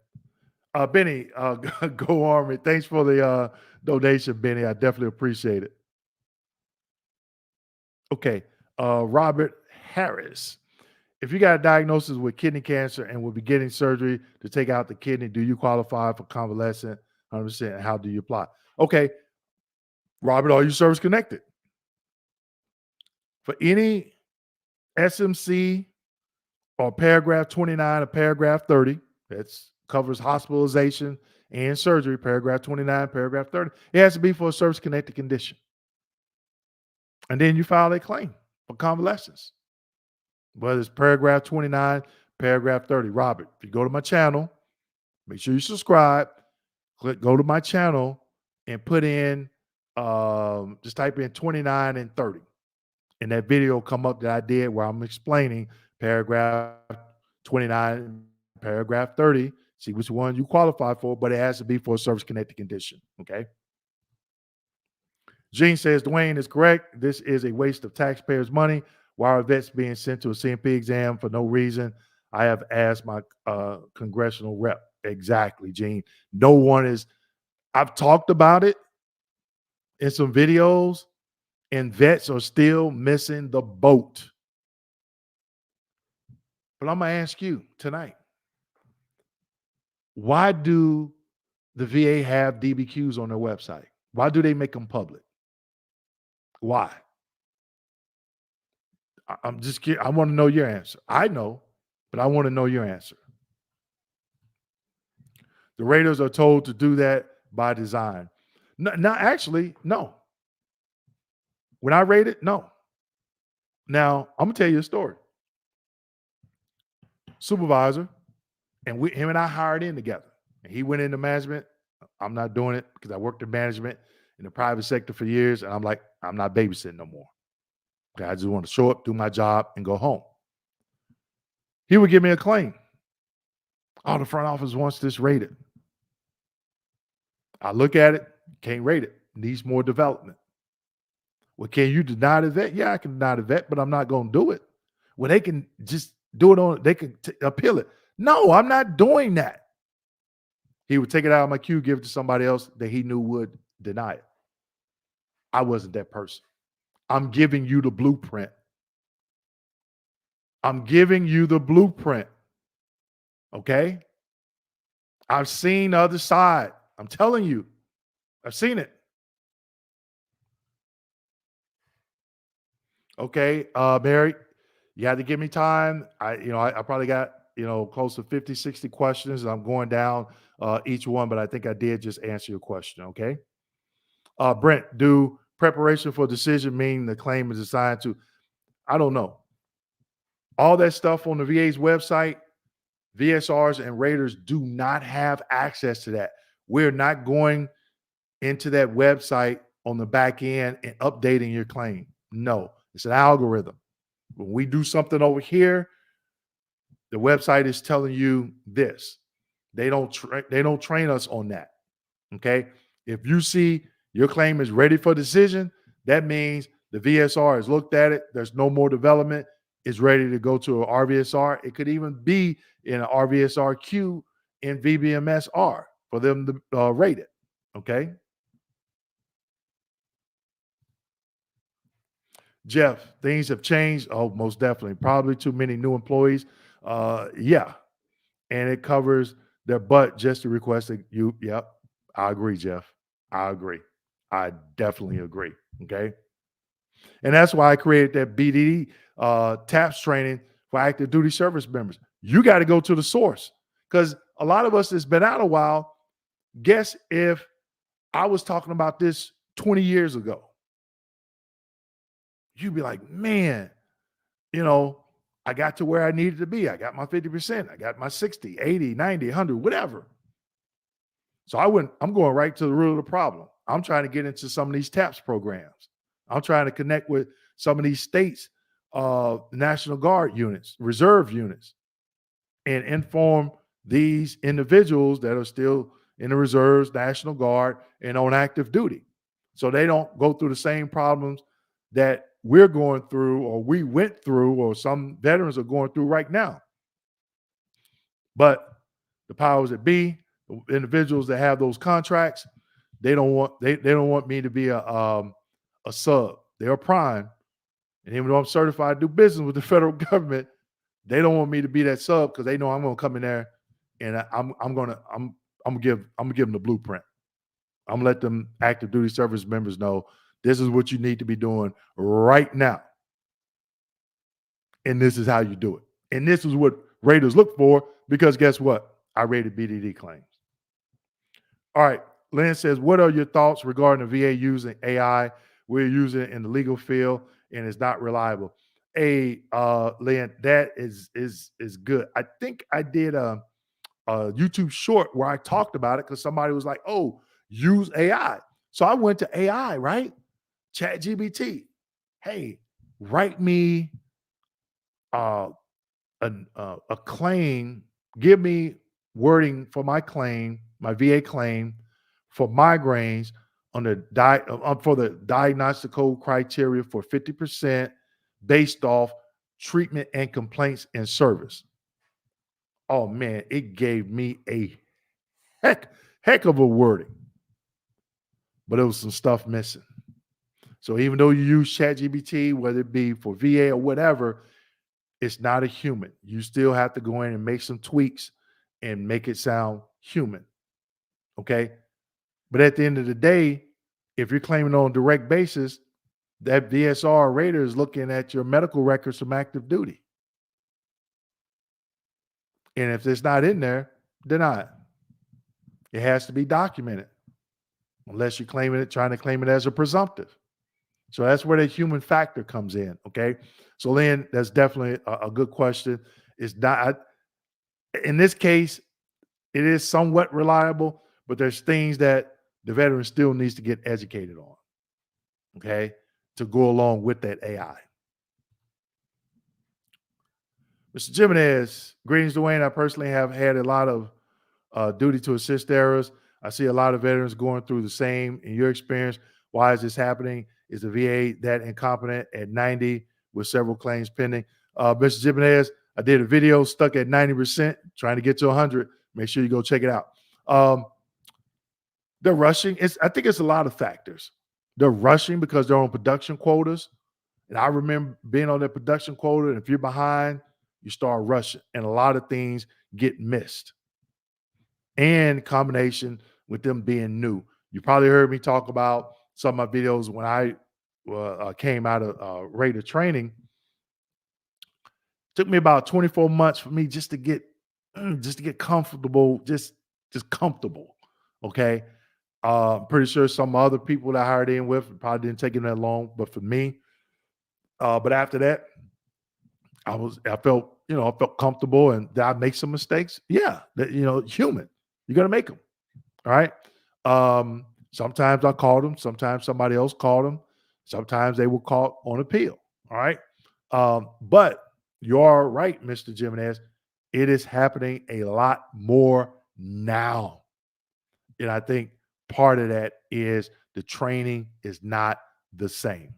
Benny, go Army. Thanks for the donation, Benny. I definitely appreciate it. Okay. Robert Harris. If you got a diagnosis with kidney cancer and will be getting surgery to take out the kidney, do you qualify for convalescent 100%? How do you apply? Okay. Robert, are you service connected? For any SMC or paragraph 29 or paragraph 30, that covers hospitalization and surgery, paragraph 29, paragraph 30, it has to be for a service-connected condition. And then you file a claim for convalescence, whether it's paragraph 29, paragraph 30. Robert, if you go to my channel, make sure you subscribe, go to my channel and put in, just type in 29 and 30. And that video come up that I did where I'm explaining paragraph 29, paragraph 30, see which one you qualify for, but it has to be for a service-connected condition, okay? Gene says, Dwayne is correct. This is a waste of taxpayers' money. Why are vets being sent to a CMP exam for no reason? I have asked my congressional rep. Exactly, Gene. No one is, I've talked about it in some videos, and vets are still missing the boat. But I'm going to ask you tonight, why do the VA have DBQs on their website? Why do they make them public? Why? I'm just kidding. I want to know your answer. I know, but I want to know your answer. The raters are told to do that by design. No, actually, no. When I rated, no. Now, I'm going to tell you a story. Supervisor, and him and I hired in together. And he went into management. I'm not doing it because I worked in management in the private sector for years. And I'm like, I'm not babysitting no more. Okay, I just want to show up, do my job, and go home. He would give me a claim. Oh, the front office wants this rated. I look at it, can't rate it. Needs more development. Well, can you deny the vet? Yeah, I can deny the vet, but I'm not going to do it. Well, they can just do it on, they can appeal it. No, I'm not doing that. He would take it out of my queue, give it to somebody else that he knew would deny it. I wasn't that person. I'm giving you the blueprint. I'm giving you the blueprint. Okay? I've seen the other side. I'm telling you, I've seen it. Okay, Mary, you had to give me time. I probably got, close to 50, 60 questions. And I'm going down each one, but I think I did just answer your question. Okay. Brent, do preparation for decision mean the claim is assigned to? I don't know. All that stuff on the VA's website, VSRs and raters do not have access to that. We're not going into that website on the back end and updating your claim. No, it's an algorithm. When we do something over here, the website is telling you this. They don't train us on that. Okay. If you see your claim is ready for decision, that means the VSR has looked at it. There's no more development. It's ready to go to an RVSR. It could even be in an RVSR queue in VBMSR for them to rate it. Okay. Jeff, things have changed. Oh, most definitely. Probably too many new employees. Yeah. And it covers their butt just to request that you. Yep. I agree, Jeff. I agree. I definitely agree. Okay. And that's why I created that BDD TAPS training for active duty service members. You got to go to the source because a lot of us that's been out a while, guess if I was talking about this 20 years ago, you'd be like, man, I got to where I needed to be. I got my 50%. I got my 60, 80, 90, 100, whatever. So I'm going right to the root of the problem. I'm trying to get into some of these TAPS programs. I'm trying to connect with some of these states, National Guard units, reserve units, and inform these individuals that are still in the reserves, National Guard, and on active duty. So they don't go through the same problems that we're going through or we went through or some veterans are going through right now. But the powers that be, the individuals that have those contracts, they don't want me to be a sub. They're a prime. And even though I'm certified to do business with the federal government, they don't want me to be that sub because they know I'm going to come in there and I'm gonna give them the blueprint. I'm gonna let them active duty service members know this is what you need to be doing right now. And this is how you do it. And this is what raters look for, because guess what? I rated BDD claims. All right. Lynn says, what are your thoughts regarding the VA using AI? We're using it in the legal field and it's not reliable. Lynn, that is good. I think I did a YouTube short where I talked about it because somebody was like, oh, use AI. So I went to AI, right? Chat GBT. Hey, write me uh, a claim, give me wording for my claim, my VA claim for migraines on the for the diagnostic code criteria for 50% based off treatment and complaints in service. Oh man, it gave me a heck of a wording, but there was some stuff missing. So even though you use ChatGPT, whether it be for VA or whatever, it's not a human. You still have to go in and make some tweaks and make it sound human. Okay. But at the end of the day, if you're claiming on a direct basis, that VSR rater is looking at your medical records from active duty. And if it's not in there, deny it. It has to be documented, unless you're trying to claim it as a presumptive. So that's where the human factor comes in. Okay. So Lynn, that's definitely a good question. It's not, in this case, it is somewhat reliable, but there's things that the veteran still needs to get educated on, okay, to go along with that AI. Mr. Jimenez, greetings, Dwayne. I personally have had a lot of duty to assist errors. I see a lot of veterans going through the same. In your experience, why is this happening? Is the VA that incompetent at 90 with several claims pending? Mr. Jimenez, I did a video stuck at 90%, trying to get to 100. Make sure you go check it out. They're rushing. I think it's a lot of factors. They're rushing because they're on production quotas. And I remember being on that production quota, and if you're behind, you start rushing. And a lot of things get missed. And combination with them being new. You probably heard me talk about some of my videos when I came out of Raider training. Took me about 24 months for me just to get comfortable, just comfortable. Okay. Pretty sure some other people that I hired in with probably didn't take it that long, but for me, but after that, I felt comfortable. And did I make some mistakes? Yeah, human. You're gonna make them. All right. Sometimes I called them. Sometimes somebody else called them. Sometimes they were caught on appeal. All right. But you are right, Mr. Jimenez. It is happening a lot more now. And I think part of that is the training is not the same.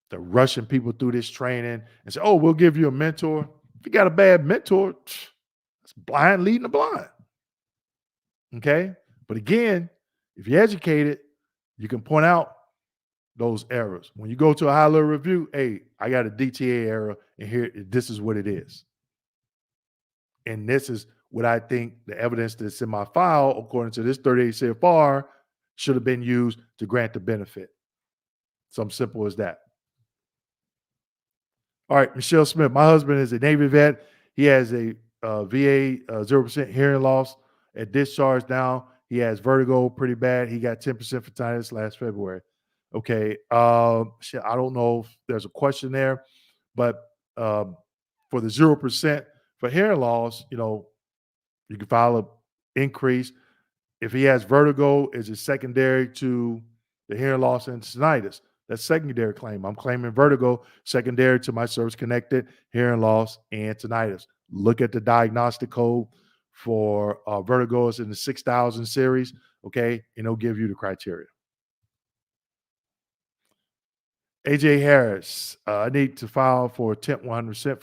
They're rushing people through this training and say, oh, we'll give you a mentor. If you got a bad mentor, it's blind leading the blind. Okay. But again, if you're educated, you can point out those errors. When you go to a high level review, hey, I got a DTA error, and here, this is what it is. And this is what I think the evidence that's in my file, according to this 38 CFR, should have been used to grant the benefit. Something simple as that. All right, Michelle Smith. My husband is a Navy vet. He has a VA 0% hearing loss at discharge now. He has vertigo pretty bad. He got 10% for tinnitus last February. Okay. I don't know if there's a question there, but for the 0% for hearing loss, you can file an increase. If he has vertigo, is it secondary to the hearing loss and tinnitus? That's secondary claim. I'm claiming vertigo secondary to my service-connected hearing loss and tinnitus. Look at the diagnostic code for vertigo. It's in the 6,000 series, okay? And it'll give you the criteria. AJ Harris, I need to file for temp 100%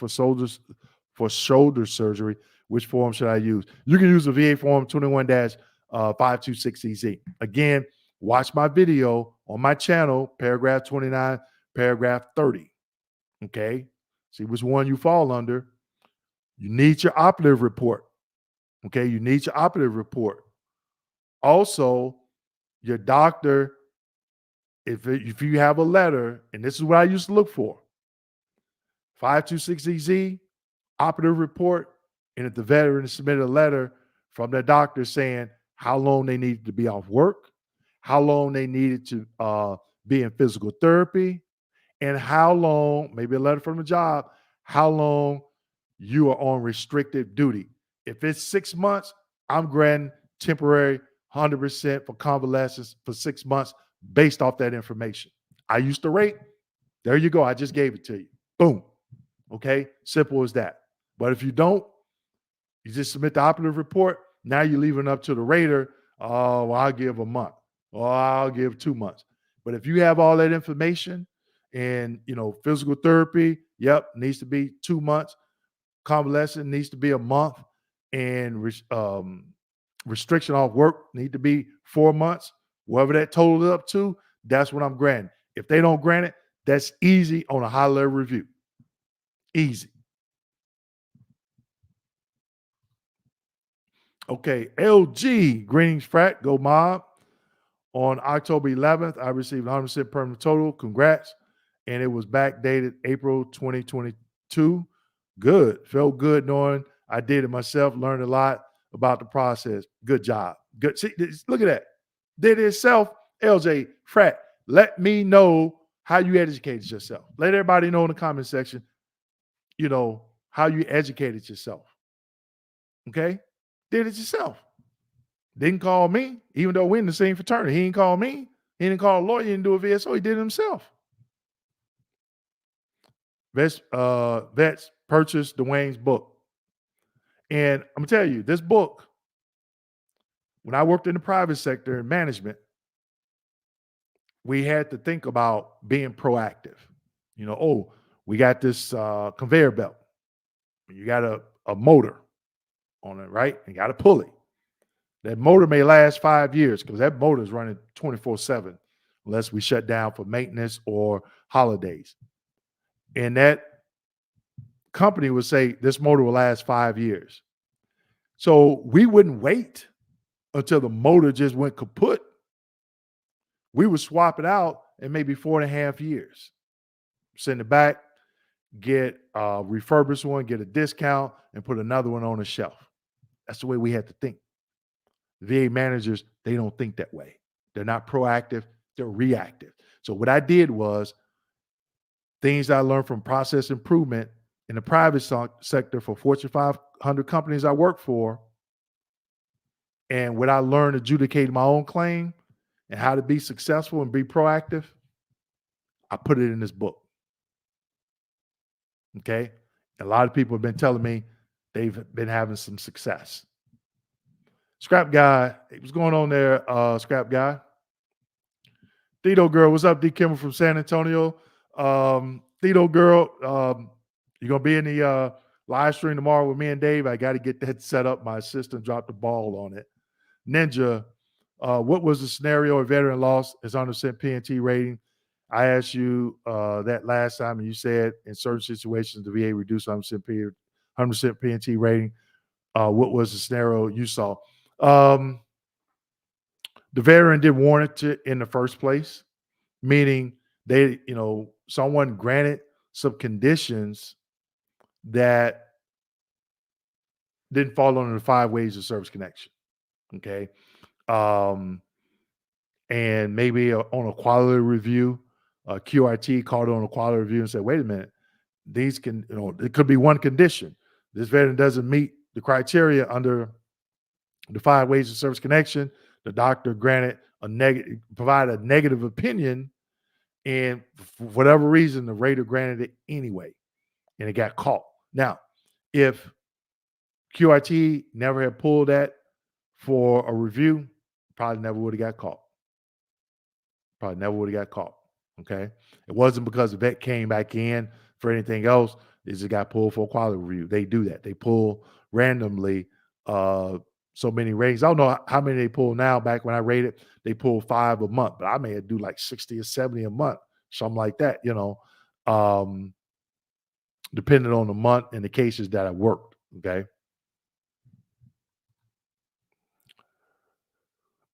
for shoulder surgery. Which form should I use? You can use the VA form 21-526EZ. Again, watch my video on my channel, paragraph 29, paragraph 30. Okay? See which one you fall under. You need your operative report. Okay? You need your operative report. Also, your doctor, if you have a letter, and this is what I used to look for, 526EZ, operative report, and if the veteran submitted a letter from their doctor saying how long they needed to be off work, how long they needed to be in physical therapy, and how long, maybe a letter from the job, how long you are on restricted duty. If it's 6 months, I'm granting temporary 100% for convalescence for 6 months based off that information. I used to rate. There you go. I just gave it to you. Boom. Okay. Simple as that. But if you don't, you just submit the operative report. Now you're leaving up to the rater. Oh, well, I'll give a month. Or I'll give 2 months. But if you have all that information and, physical therapy, yep, needs to be 2 months. Convalescent needs to be a month. And restriction off work need to be 4 months. Whatever that totals up to, that's what I'm granting. If they don't grant it, that's easy on a high level review. Easy. Okay, LG, greetings, frat, go mob. On October 11th, I received 100% permanent total. Congrats. And it was backdated April 2022. Good. Felt good knowing I did it myself, learned a lot about the process. Good job. Good. See, look at that. Did it itself. LJ, frat, let me know how you educated yourself. Let everybody know in the comment section, how you educated yourself. Okay? Did it yourself. Didn't call me, even though we're in the same fraternity. He didn't call me. He didn't call a lawyer. He didn't do a VSO. He did it himself. Vets purchased Dwayne's book. And I'm going to tell you, this book, when I worked in the private sector in management, we had to think about being proactive. We got this conveyor belt. You got a motor on it, right? You got a pulley. That motor may last 5 years because that motor is running 24/7 unless we shut down for maintenance or holidays. And that company would say this motor will last 5 years. So we wouldn't wait until the motor just went kaput. We would swap it out in maybe 4.5 years. Send it back, get a refurbished one, get a discount, and put another one on the shelf. That's the way we had to think. VA managers, they don't think that way. They're not proactive, they're reactive. So what I did was things I learned from process improvement in the private sector for Fortune 500 companies I work for, and what I learned adjudicating my own claim and how to be successful and be proactive, I put it in this book. Okay? A lot of people have been telling me they've been having some success. Scrap Guy, what's going on there, Scrap Guy? Thito Girl, what's up, D. Kimmel from San Antonio? Thito Girl, you're going to be in the live stream tomorrow with me and Dave. I got to get that set up. My assistant dropped the ball on it. Ninja, what was the scenario a veteran lost his 100% PNT rating? I asked you that last time, and you said in certain situations the VA reduced 100% PNT rating. What was the scenario you saw? The veteran didn't warrant it in the first place, meaning they, someone granted some conditions that didn't fall under the 5 ways of service connection. Okay. And maybe on a quality review, QRT called on a quality review and said, wait a minute, these can, it could be one condition. This veteran doesn't meet the criteria under the 5 ways of service connection. The doctor granted provided a negative opinion, and for whatever reason, the rater granted it anyway, and it got caught. Now, if QRT never had pulled that for a review, probably never would have got caught. Okay. It wasn't because the vet came back in for anything else. It just got pulled for a quality review. They do that. They pull randomly so many ratings. I don't know how many they pull now. Back when I rated, they pull 5 a month, but I may do like 60 or 70 a month, something like that, depending on the month and the cases that I worked. Okay.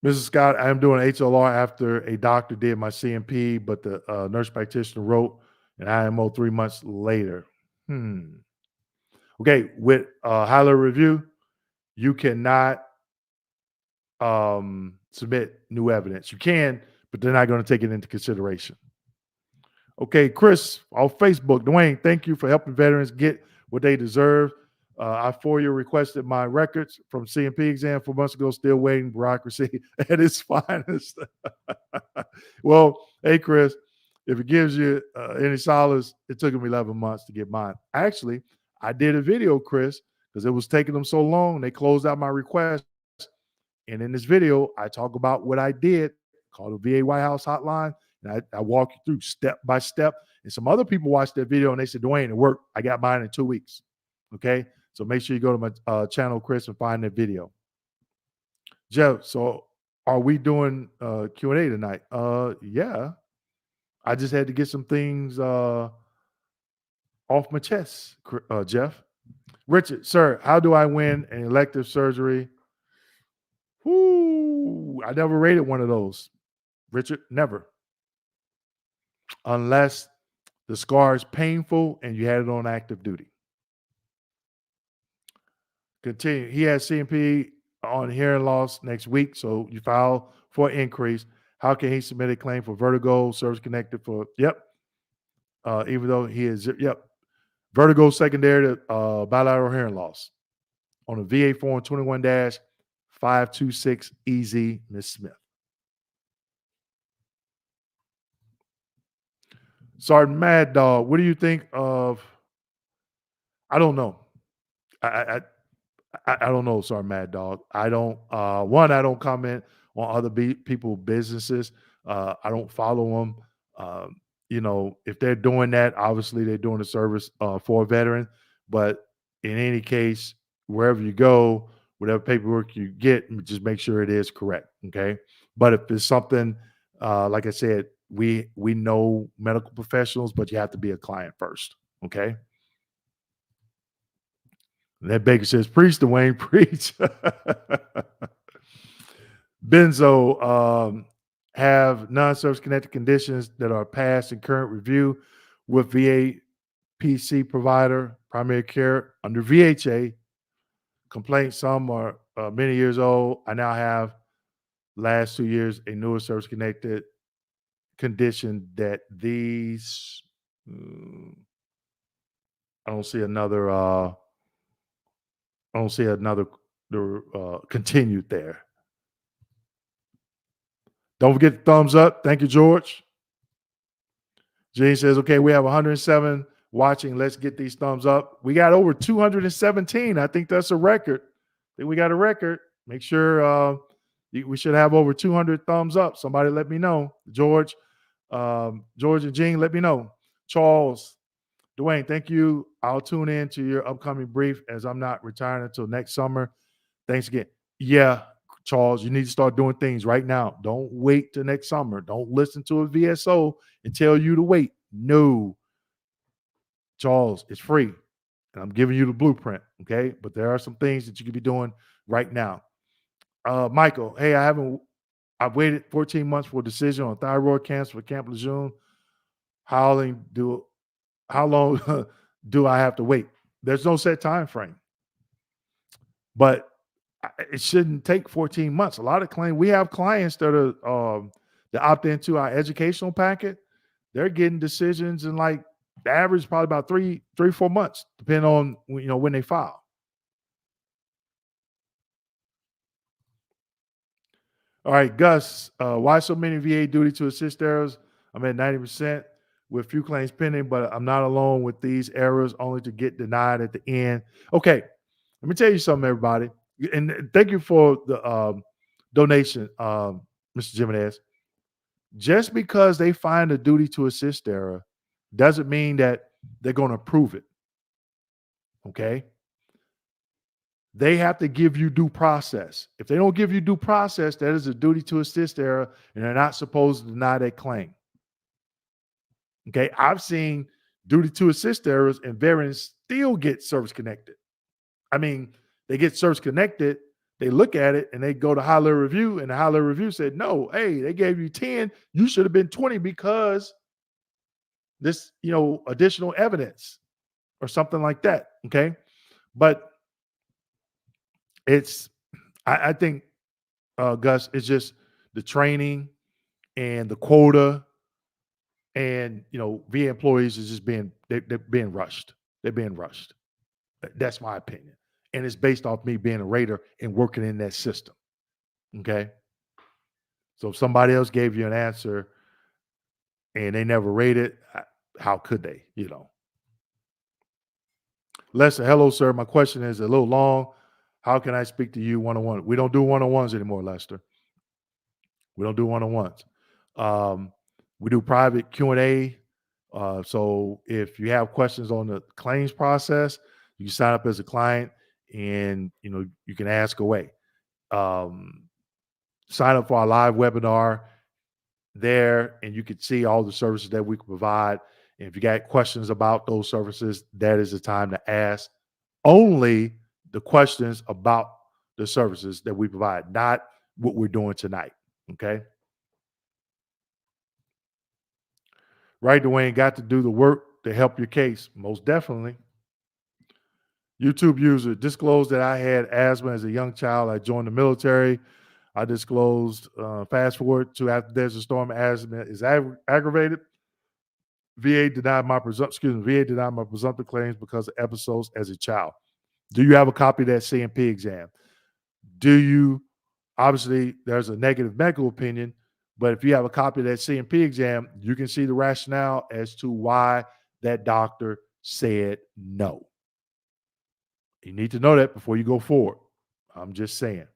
Mrs. Scott, I am doing HLR after a doctor did my CMP, but the nurse practitioner wrote an IMO 3 months later. Okay, with a high level review, you cannot submit new evidence. You can, but they're not going to take it into consideration. Okay, Chris on Facebook, Dwayne, thank you for helping veterans get what they deserve. I for you requested my records from CMP exam 4 months ago, still waiting, bureaucracy at its finest. Well, hey, Chris, if it gives you any solace, it took me 11 months to get mine. Actually, I did a video, Chris, because it was taking them so long. They closed out my request. And in this video, I talk about what I did, called the VA White House hotline. And I walk you through step by step. And some other people watched that video and they said, Dwayne, it worked. I got mine in 2 weeks. Okay. So make sure you go to my channel, Chris, and find that video. Jeff, so are we doing Q&A tonight? Yeah. I just had to get some things off my chest, Jeff. Richard, sir, how do I win an elective surgery? Whoo, I never rated one of those. Richard, never. Unless the scar is painful and you had it on active duty. Continue. He has CMP on hearing loss next week, so you file for increase. How can he submit a claim for vertigo, service connected for, even though he is, vertigo secondary to bilateral hearing loss on a VA form 21-526 EZ, Ms. Smith. Sergeant Mad Dog, what do you think of? I don't know. I don't know, Sergeant Mad Dog. I don't. I don't comment on other people businesses. I don't follow them. If they're doing that, obviously they're doing a service for a veteran. But in any case, wherever you go, whatever paperwork you get, just make sure it is correct. Okay. But if it's something, like I said, we know medical professionals, but you have to be a client first. Okay. And that Baker says, preach, Dwayne, preach. Benzo, have non-service connected conditions that are past and current review with VA PC provider, primary care under VHA. Complaints, some are many years old. I now have last 2 years a newer service connected condition that these I don't see another continued there. Don't forget the thumbs up. Thank you, George. Gene says, okay, we have 107 watching. Let's get these thumbs up. We got over 217. I think that's a record. I think we got a record. Make sure we should have over 200 thumbs up. Somebody let me know. George and Gene, let me know. Charles, Dwayne, thank you. I'll tune in to your upcoming brief as I'm not retiring until next summer. Thanks again. Yeah, Charles, you need to start doing things right now. Don't wait till next summer. Don't listen to a VSO and tell you to wait. No. Charles, it's free. And I'm giving you the blueprint, okay? But there are some things that you could be doing right now. Michael, hey, I've waited 14 months for a decision on thyroid cancer for Camp Lejeune. How long do I have to wait? There's no set time frame. But it shouldn't take 14 months. A lot of we have clients that are that opt into our educational packet. They're getting decisions in like the average probably about 3-4 months, depending on when they file. All right, Gus, why so many VA duty to assist errors? I'm at 90% with few claims pending, but I'm not alone with these errors, only to get denied at the end. Okay, let me tell you something, everybody. And thank you for the donation, Mr. Jimenez. Just because they find a duty to assist error doesn't mean that they're going to prove it. Okay? They have to give you due process. If they don't give you due process, that is a duty to assist error, and they're not supposed to deny that claim. Okay? I've seen duty to assist errors and veterans still get service connected. I mean, they get service connected, they look at it and they go to high-level review, and the high-level review said, no, hey, they gave you 10, you should have been 20 because this, additional evidence. or something like that. Okay. But it's, I think, Gus, it's just the training and the quota, and VA employees is just they're being rushed. They're being rushed. That's my opinion, and it's based off me being a raider and working in that system. Okay, so if somebody else gave you an answer and they never rated, how could they? Lester, hello, sir. My question is a little long. How can I speak to you one on one? We don't do one on ones anymore, Lester. We don't do one on ones. We do private Q&A. So if you have questions on the claims process, you can sign up as a client, and you can ask away. Um, Sign up for our live webinar there, and you can see all the services that we can provide. And if you got questions about those services, that is the time to ask. Only the questions about the services that we provide, not what we're doing tonight. Okay. Right, Dwayne, got to do the work to help your case. Most definitely. YouTube user disclosed that I had asthma as a young child. I joined the military. I disclosed, fast forward to after Desert Storm, asthma is aggravated. VA denied my presumptive claims because of episodes as a child. Do you have a copy of that CMP exam? Do you, obviously, there's a negative medical opinion, but if you have a copy of that CMP exam, you can see the rationale as to why that doctor said no. You need to know that before you go forward. I'm just saying.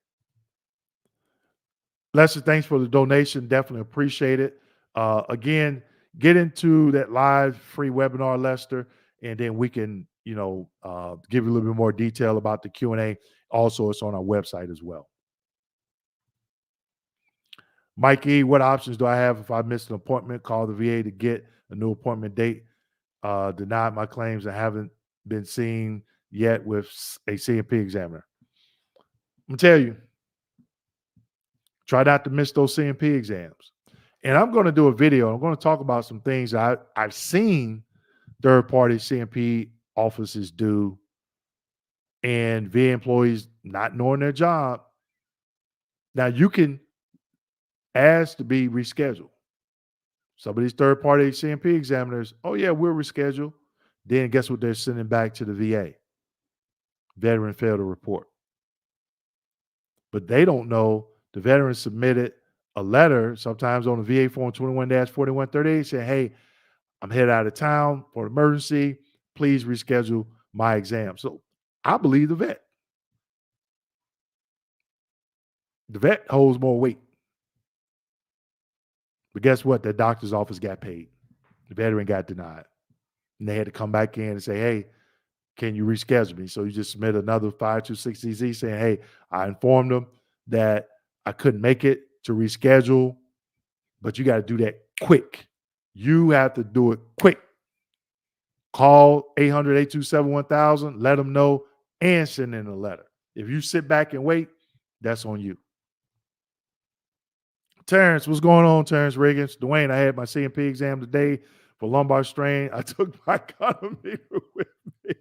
Lester, thanks for the donation. Definitely appreciate it. Again, get into that live free webinar, Lester, and then we can, give you a little bit more detail about the Q&A. Also, it's on our website as well. Mike E., what options do I have if I missed an appointment? Call the VA to get a new appointment date. Denied my claims and haven't been seen yet with a CMP examiner. I'm going to tell you, try not to miss those CMP exams. And I'm going to do a video. I'm going to talk about some things that I've seen third-party CMP offices do, and VA employees not knowing their job. Now, you can ask to be rescheduled. Some of these third-party CMP examiners, oh yeah, we'll reschedule. Then guess what they're sending back to the VA? Veteran failed to report. But they don't know the veteran submitted a letter, sometimes on the VA form 21-4138, saying, hey, I'm headed out of town for an emergency. Please reschedule my exam. So I believe the vet. The vet holds more weight. But guess what? The doctor's office got paid. The veteran got denied. And they had to come back in and say, hey, can you reschedule me? So you just submit another 526CZ saying, hey, I informed them that I couldn't make it to reschedule, but you got to do that quick. You have to do it quick. Call 800-827-1000, let them know, and send in a letter. If you sit back and wait, that's on you. Terrence, what's going on, Terrence Riggins? Dwayne, I had my CMP exam today for lumbar strain. I took my econometer with me.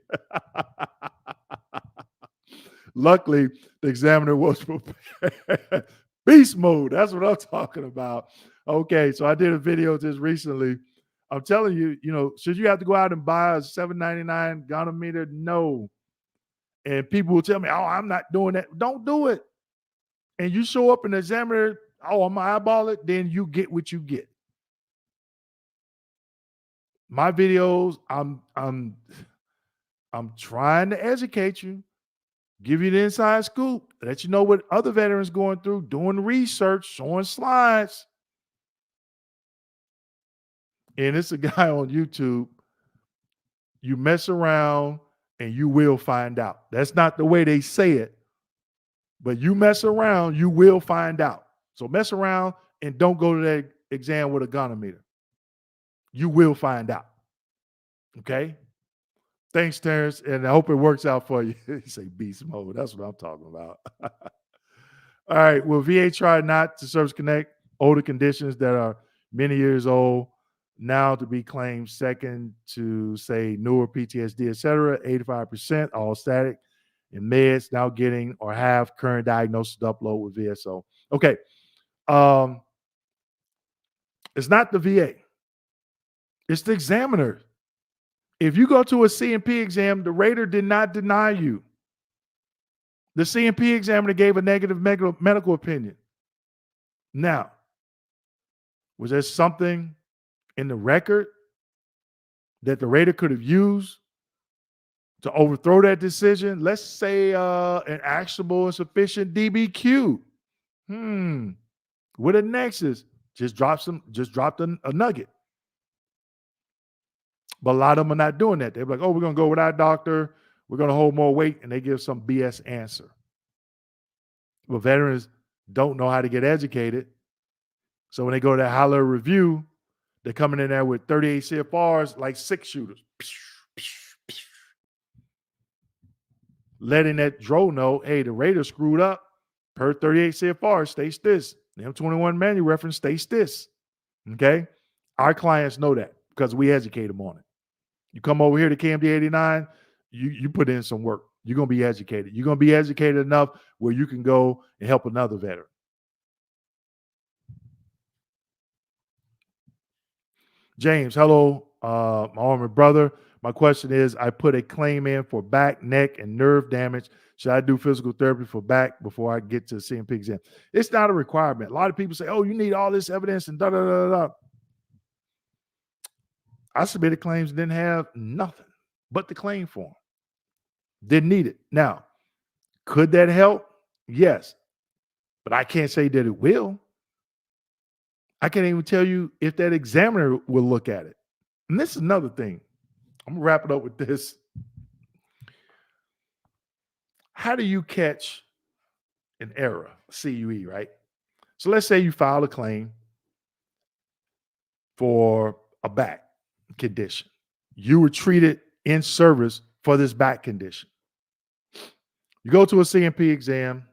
Luckily, the examiner was prepared. Beast mode. That's what I'm talking about. Okay, so I did a video just recently. I'm telling you, should you have to go out and buy a $7.99 gonometer? No. And people will tell me, oh, I'm not doing that. Don't do it. And you show up in the examiner, oh, I'm going to eyeball it, then you get what you get. My videos, I'm trying to educate you, give you the inside scoop, let you know what other veterans going through, doing research, showing slides. And it's a guy on YouTube. You mess around and you will find out. That's not the way they say it, but you mess around, you will find out. So mess around and don't go to that exam with a gonometer. You will find out. Okay? Thanks, Terrence, and I hope it works out for you. You say beast mode. That's what I'm talking about. All right. Will VA try not to service connect older conditions that are many years old now to be claimed second to, say, newer PTSD, et cetera. 85% all static, and meds now getting or have current diagnosis to upload with VSO. Okay. It's not the VA. It's the examiner. If you go to a C&P exam, the rater did not deny you. The C&P examiner gave a negative medical opinion. Now, was there something in the record that the rater could have used to overthrow that decision? Let's say an actionable and sufficient DBQ. With a Nexus, just dropped a nugget. But a lot of them are not doing that. They're like, oh, we're going to go with our doctor. We're going to hold more weight, and they give some BS answer. But veterans don't know how to get educated. So when they go to that high-level review, they're coming in there with 38 CFRs like 6 shooters. Letting that dro know, hey, the rater screwed up. Per 38 CFR states this. The M21 manual reference states this. Okay? Our clients know that because we educate them on it. You come over here to KMD 89, you put in some work. You're going to be educated. You're going to be educated enough where you can go and help another veteran. James, hello, my armored brother. My question is, I put a claim in for back, neck, and nerve damage. Should I do physical therapy for back before I get to the C&P exam? It's not a requirement. A lot of people say, oh, you need all this evidence and da-da-da-da. I submitted claims and didn't have nothing but the claim form. Didn't need it. Now, could that help? Yes. But I can't say that it will. I can't even tell you if that examiner will look at it. And this is another thing. I'm going to wrap it up with this. How do you catch an error, CUE, right? So let's say you file a claim for a back condition. You were treated in service for this back condition. You go to a C&P exam.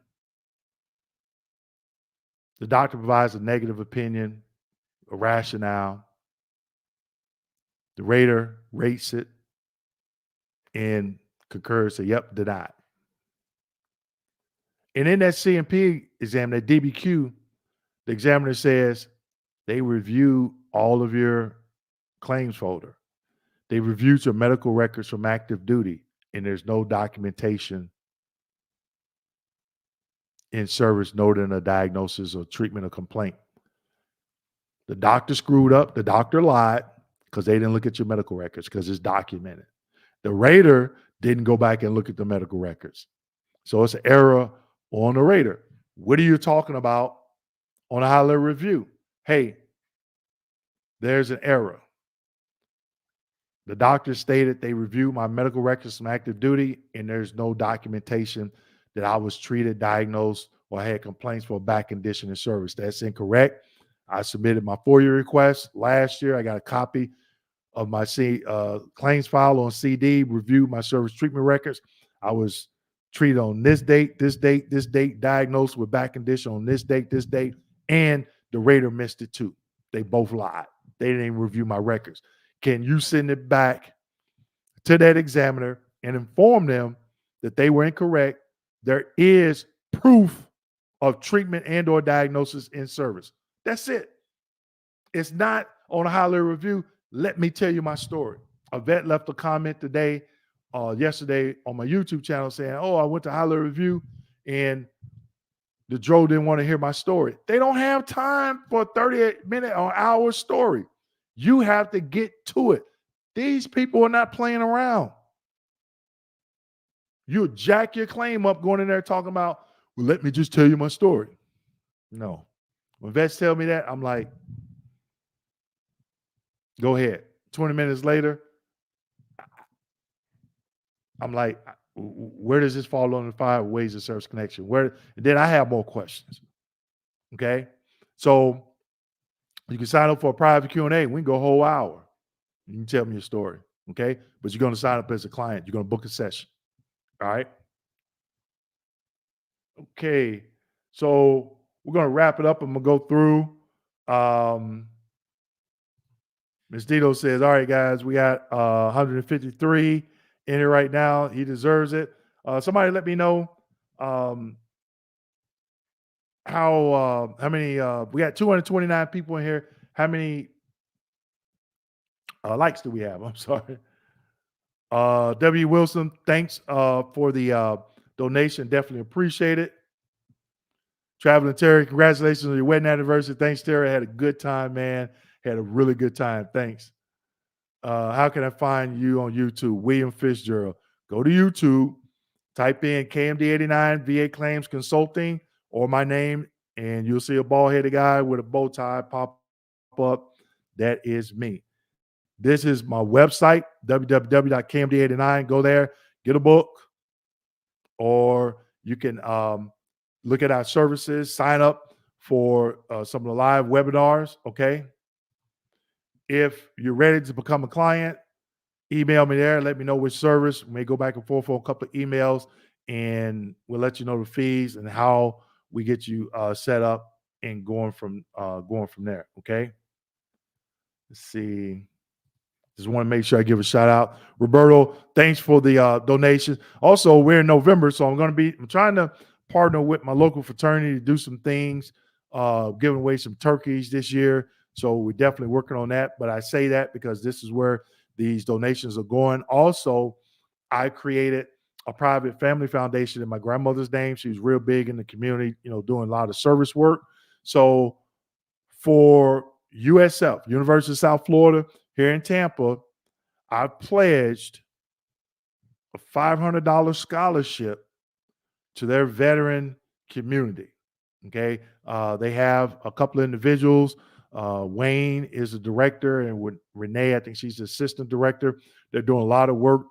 The doctor provides a negative opinion, a rationale. The rater rates it and concurs, say, yep, denied. And in that C&P exam, that DBQ, the examiner says they review all of your claims folder. They reviewed your medical records from active duty, and there's no documentation in service noting a diagnosis or treatment or complaint. The doctor screwed up. The doctor lied because they didn't look at your medical records because it's documented. The rater didn't go back and look at the medical records. So it's an error on the rater. What are you talking about on a high-level review? Hey, there's an error. The doctor stated they reviewed my medical records from active duty, and there's no documentation that I was treated, diagnosed, or had complaints for a back condition in service. That's incorrect. I submitted my FOIA request last year. I got a copy of my claims file on CD, reviewed my service treatment records. I was treated on this date, this date, this date, diagnosed with back condition on this date, and the rater missed it too. They both lied. They didn't even review my records. Can you send it back to that examiner and inform them that they were incorrect? There is proof of treatment and or diagnosis in service. That's it. It's not on a high-level review. Let me tell you my story. A vet left a comment yesterday on my YouTube channel saying, oh, I went to high-level review and the Dro didn't want to hear my story. They don't have time for a 30-minute or hour story. You have to get to it. These people are not playing around. You jack your claim up going in there talking about, well, let me just tell you my story. No. When vets tell me that, I'm like, go ahead. 20 minutes later, I'm like, where does this fall on the 5 ways of service connection? And then I have more questions. Okay. So you can sign up for a private Q&A. We can go a whole hour. You can tell me your story. Okay. But you're going to sign up as a client. You're going to book a session. All right. Okay. So we're going to wrap it up. I'm going to go through Ms. Dito says, all right, guys, we got 153 in here right now. He deserves it. Somebody let me know um, how many we got 229 people in here. How many likes do we have? I'm sorry. W. Wilson, thanks for the donation. Definitely appreciate it. Traveling Terry, congratulations on your wedding anniversary. Thanks, Terry. I had a good time, man. Had a really good time. Thanks. How can I find you on YouTube? William Fitzgerald. Go to YouTube, type in KMD89 VA Claims Consulting or my name, and you'll see a bald headed guy with a bow tie pop up. That is me. This is my website, www.kmd89. Go there, get a book, or you can look at our services, sign up for some of the live webinars. Okay. If you're ready to become a client, email me there. Let me know which service. We may go back and forth for a couple of emails, and we'll let you know the fees and how we get you set up and going from there. Okay. Let's see. Just want to make sure I give a shout out. Roberto, thanks for the donations. Also, we're in November, so I'm trying to partner with my local fraternity to do some things, giving away some turkeys this year. So we're definitely working on that. But I say that because this is where these donations are going. Also, I created a private family foundation in my grandmother's name. She was real big in the community, doing a lot of service work. So for USF, University of South Florida, here in Tampa, I pledged a $500 scholarship to their veteran community. Okay. They have a couple of individuals. Wayne is the director, and with Renee, I think she's the assistant director. They're doing a lot of work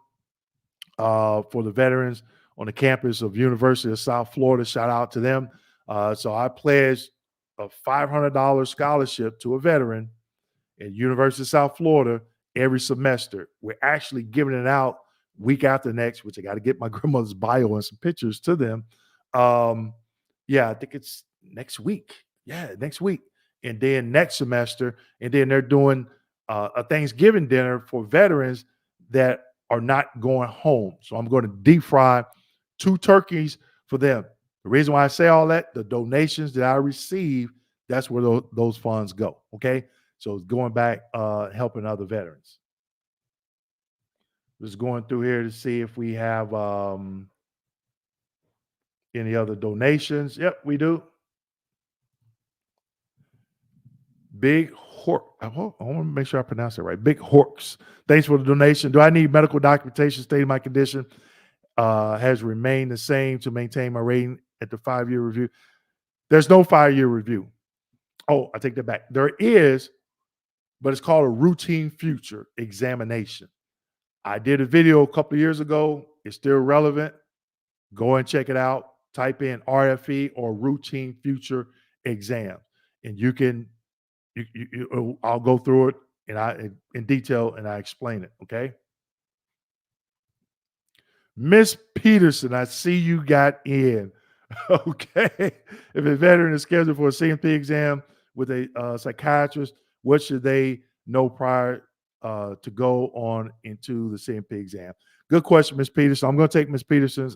for the veterans on the campus of University of South Florida. Shout out to them. So I pledged a $500 scholarship to a veteran at University of South Florida every semester. We're actually giving it out week after next, which I got to get my grandmother's bio and some pictures to them. Yeah, I think it's next week. Yeah, next week. And then next semester, and then they're doing a Thanksgiving dinner for veterans that are not going home. So I'm going to deep fry 2 turkeys for them. The reason why I say all that, the donations that I receive, that's where those funds go. Okay. So it's going back, helping other veterans. Just going through here to see if we have any other donations. Yep, we do. Big Hork. I want to make sure I pronounce it right. Big Horks. Thanks for the donation. Do I need medical documentation stating my condition has remained the same to maintain my rating at the 5-year review? There's no 5-year review. Oh, I take that back. There is, but it's called a routine future examination. I did a video a couple of years ago. It's still relevant. Go and check it out. Type in RFE or routine future exam, and you can. I'll go through it in detail, and I explain it. Okay, Miss Peterson, I see you got in. Okay, if a veteran is scheduled for a CMP exam with a psychiatrist, what should they know prior to go on into the CMP exam? Good question, Miss Peterson. I'm going to take Miss Peterson's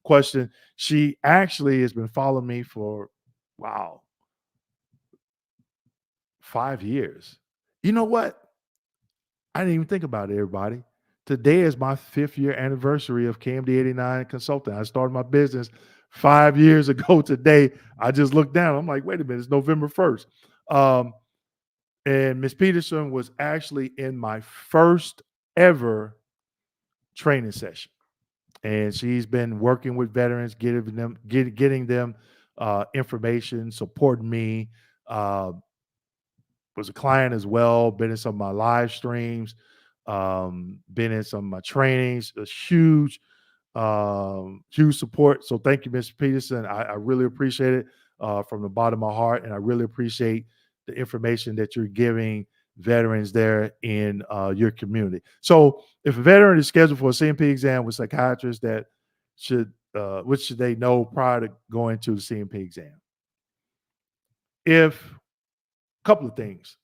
question. She actually has been following me for, wow, 5 years. You know what? I didn't even think about it, everybody. Today is my 5th year anniversary of KMD 89 Consulting. I started my business 5 years ago today. I just looked down. I'm like, wait a minute, it's November 1st. And Miss Peterson was actually in my first ever training session. And she's been working with veterans, getting them information, supporting me. Was a client as well, been in some of my live streams, been in some of my trainings. A huge support. So thank you, Mr. Peterson. I really appreciate it from the bottom of my heart, and I really appreciate the information that you're giving veterans there in your community. So if a veteran is scheduled for a CMP exam with psychiatrists, that what should they know prior to going to the CMP exam? If a couple of things.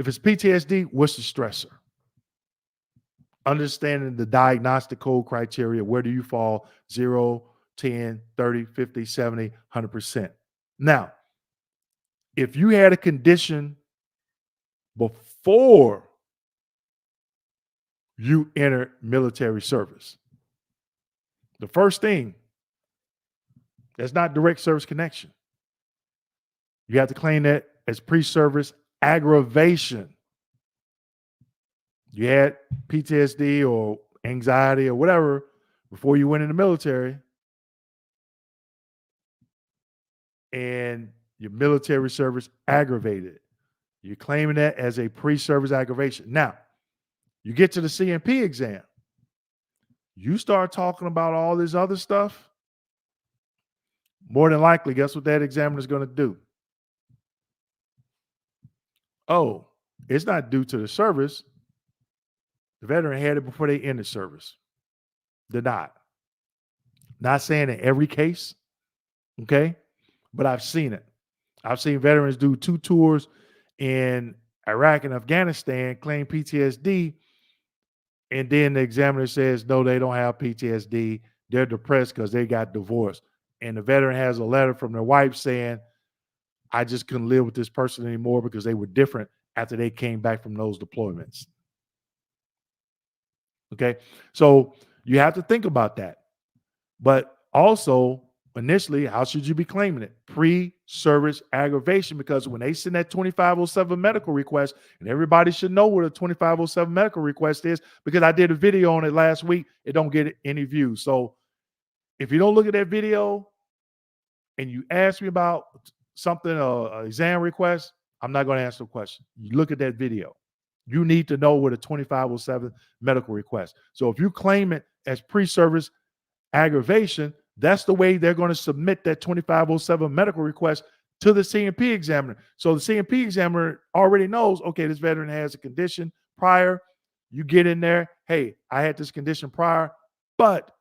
If it's PTSD, what's the stressor? Understanding the diagnostic code criteria, where do you fall? 0, 10, 30, 50, 70, 100%. Now, if you had a condition before you enter military service, the first thing, that's not direct service connection. You have to claim that as pre-service aggravation. You had PTSD or anxiety or whatever before you went in the military, and your military service aggravated. You're claiming that as a pre-service aggravation. Now, you get to the CMP exam. You start talking about all this other stuff, more than likely, guess what that examiner is going to do? Oh, it's not due to the service. The veteran had it before they entered service. They're not. Not saying in every case, okay? But I've seen it. I've seen veterans do 2 tours in Iraq and Afghanistan, claim PTSD, and then the examiner says, no, they don't have PTSD. They're depressed because they got divorced. And the veteran has a letter from their wife saying, I just couldn't live with this person anymore because they were different after they came back from those deployments. Okay, so you have to think about that. But also, initially, how should you be claiming it? Pre-service aggravation, because when they send that 2507 medical request, and everybody should know what a 2507 medical request is, because I did a video on it last week, it don't get any views. So if you don't look at that video and you ask me about something, an exam request, I'm not going to answer the question. You look at that video. You need to know what a 2507 medical request. So if you claim it as pre-service aggravation, that's the way they're going to submit that 2507 medical request to the CMP examiner. So the CMP examiner already knows, okay, this veteran has a condition prior. You get in there, hey, I had this condition prior, but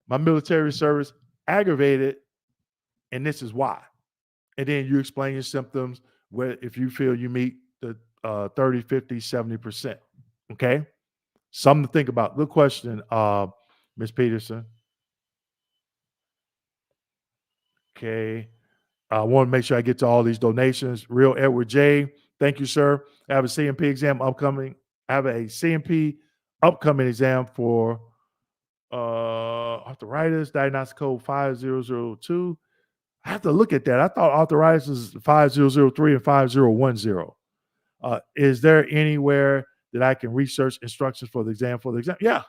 my military service aggravated, and this is why. And then you explain your symptoms, where if you feel you meet the 30, 50, 70%. Okay? Something to think about. Good question, Ms. Peterson. Okay. I want to make sure I get to all these donations. Real Edward J. Thank you, sir. I have a CMP exam upcoming. I have a CMP upcoming exam for arthritis, diagnostic code 5002. I have to look at that. I thought arthritis is 5003 and 5010. Is there anywhere that I can research instructions for the exam? Yeah.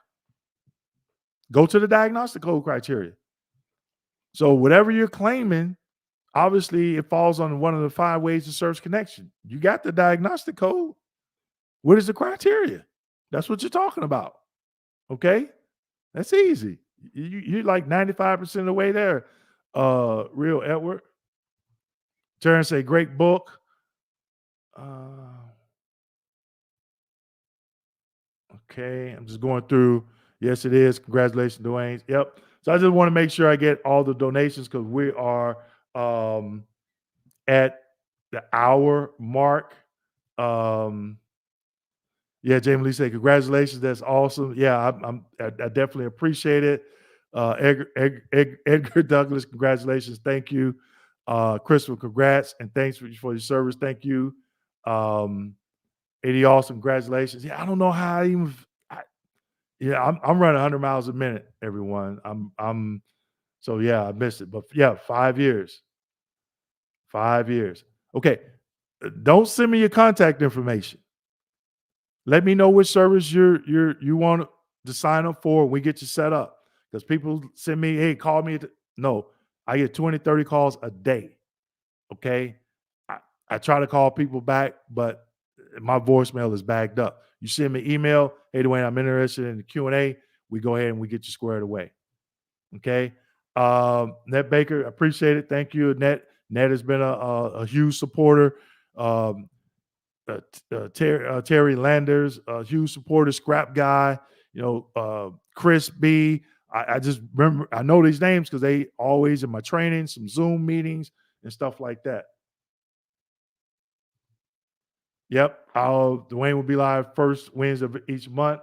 Go to the diagnostic code criteria. So whatever you're claiming, obviously it falls on one of the 5 ways to service connection. You got the diagnostic code. What is the criteria? That's what you're talking about. Okay? That's easy. You're like 95% of the way there. Real Edward. Terrence say, great book. Okay, I'm just going through. Yes, it is. Congratulations, Dwayne. Yep. So I just want to make sure I get all the donations, because we are at the hour mark. Yeah, Jamie Lee said, congratulations. That's awesome. Yeah, I definitely appreciate it. Edgar Douglas, congratulations. Thank you. Crystal, congrats, and thanks for your service. Thank you. Eddie Austin, congratulations. Yeah, I don't know how I'm running 100 miles a minute, everyone. So yeah, I missed it. But yeah, 5 years. 5 years. Okay. Don't send me your contact information. Let me know which service you want to sign up for when we get you set up. Because people send me, hey, call me. No, I get 20, 30 calls a day. Okay. I try to call people back, but my voicemail is bagged up. You send me email, hey, Dwayne, I'm interested in the Q&A. We go ahead and we get you squared away. Okay. Net Baker, appreciate it. Thank you, Net. Net has been a huge supporter. Terry Landers, a huge supporter, Scrap Guy, Chris B. I just remember, I know these names because they always in my training, some Zoom meetings and stuff like that. Yep. Dwayne will be live first Wednesday of each month.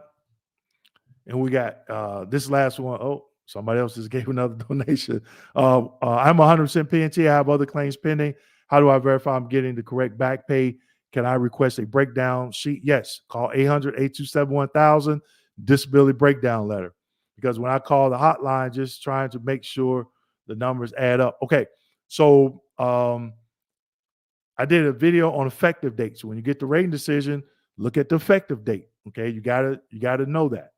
And we got this last one. Oh, somebody else just gave another donation. I'm 100% PNT. I have other claims pending. How do I verify I'm getting the correct back pay? Can I request a breakdown sheet? Yes. Call 800-827-1000 disability breakdown letter. Because when I call the hotline, just trying to make sure the numbers add up. Okay. So I did a video on effective dates. So when you get the rating decision, look at the effective date. Okay. You gotta know that.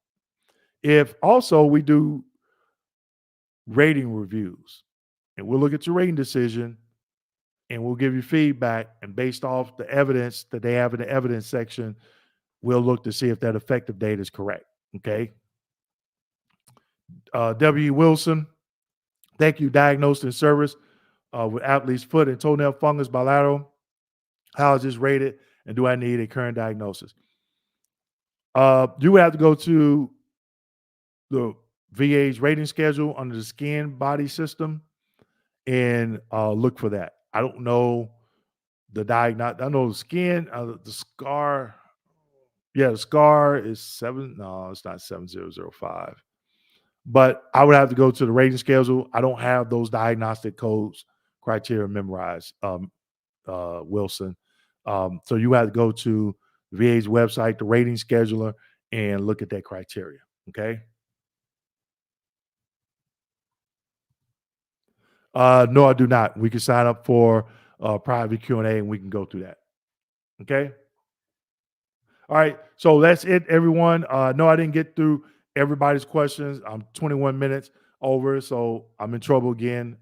If also we do rating reviews and we'll look at your rating decision and we'll give you feedback, and based off the evidence that they have in the evidence section, we'll look to see if that effective date is correct. Okay. W. Wilson, thank you. Diagnosed in service with athlete's foot and toenail fungus bilateral. How is this rated? And do I need a current diagnosis? You would have to go to the VA's rating schedule under the skin body system and look for that. I don't know the diagnosis. I know the skin, the scar. Yeah, the scar is 7. No, it's not 7005. But I would have to go to the rating schedule. I don't have those diagnostic codes criteria memorized, Wilson. So you have to go to the VA's website, the rating scheduler, and look at that criteria. Okay. No, I do not. We can sign up for private Q&A and we can go through that. Okay. All right. So that's it, everyone. No, I didn't get through everybody's questions. I'm 21 minutes over, so I'm in trouble again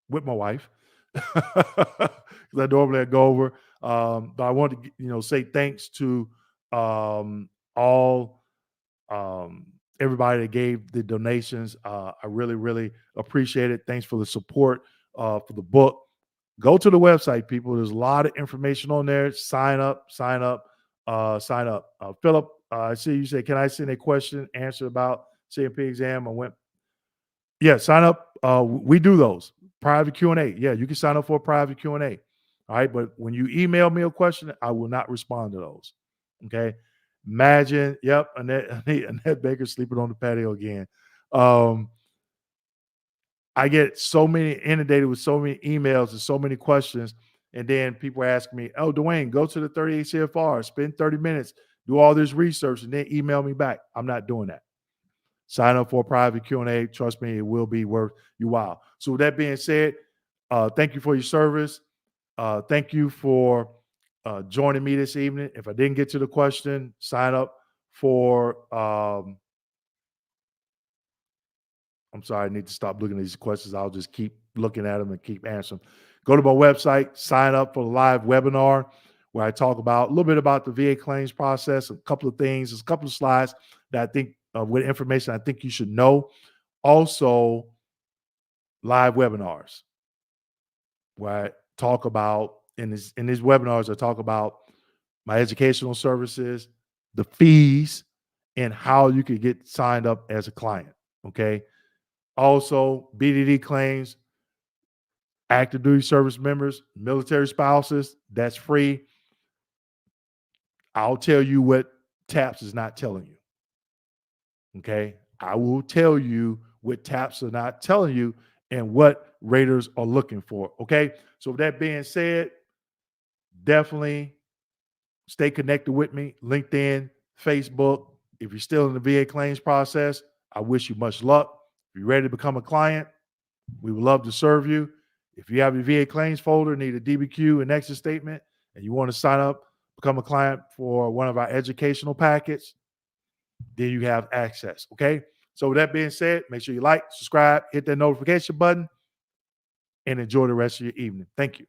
with my wife because I normally go over. But I want to, say thanks to all everybody that gave the donations. I really, really appreciate it. Thanks for the support for the book. Go to the website, people. There's a lot of information on there. Sign up, sign up, sign up. Philip, I see you say, can I send a question, answer about CMP exam? Yeah, sign up. We do those private Q&A. Yeah, you can sign up for a private Q&A. All right, but when you email me a question, I will not respond to those. Okay. Imagine, yep, Annette Baker sleeping on the patio again. I get so many inundated with so many emails and so many questions. And then people ask me, oh, Dwayne, go to the 38 CFR, spend 30 minutes, do all this research, and then email me back. I'm not doing that. Sign up for a private Q&A. Trust me, it will be worth your while. So with that being said, thank you for your service. Thank you for joining me this evening. If I didn't get to the question, sign up for I'm sorry, I need to stop looking at these questions. I'll just keep looking at them and keep answering. Go to my website, sign up for the live webinar where I talk about a little bit about the VA claims process, a couple of things, a couple of slides that I think with information I think you should know. Also, live webinars where I talk about in these webinars, I talk about my educational services, the fees, and how you could get signed up as a client. Okay. Also, BDD claims, active duty service members, military spouses, that's free. I'll tell you what TAPS is not telling you. Okay. I will tell you what TAPS are not telling you and what raters are looking for. Okay. So, with that being said, definitely stay connected with me. LinkedIn, Facebook. If you're still in the VA claims process, I wish you much luck. If you're ready to become a client, we would love to serve you. If you have your VA claims folder, need a DBQ and Nexus statement, and you want to sign up, become a client for one of our educational packets, then you have access. Okay. So with that being said, make sure you like, subscribe, hit that notification button, and enjoy the rest of your evening. Thank you.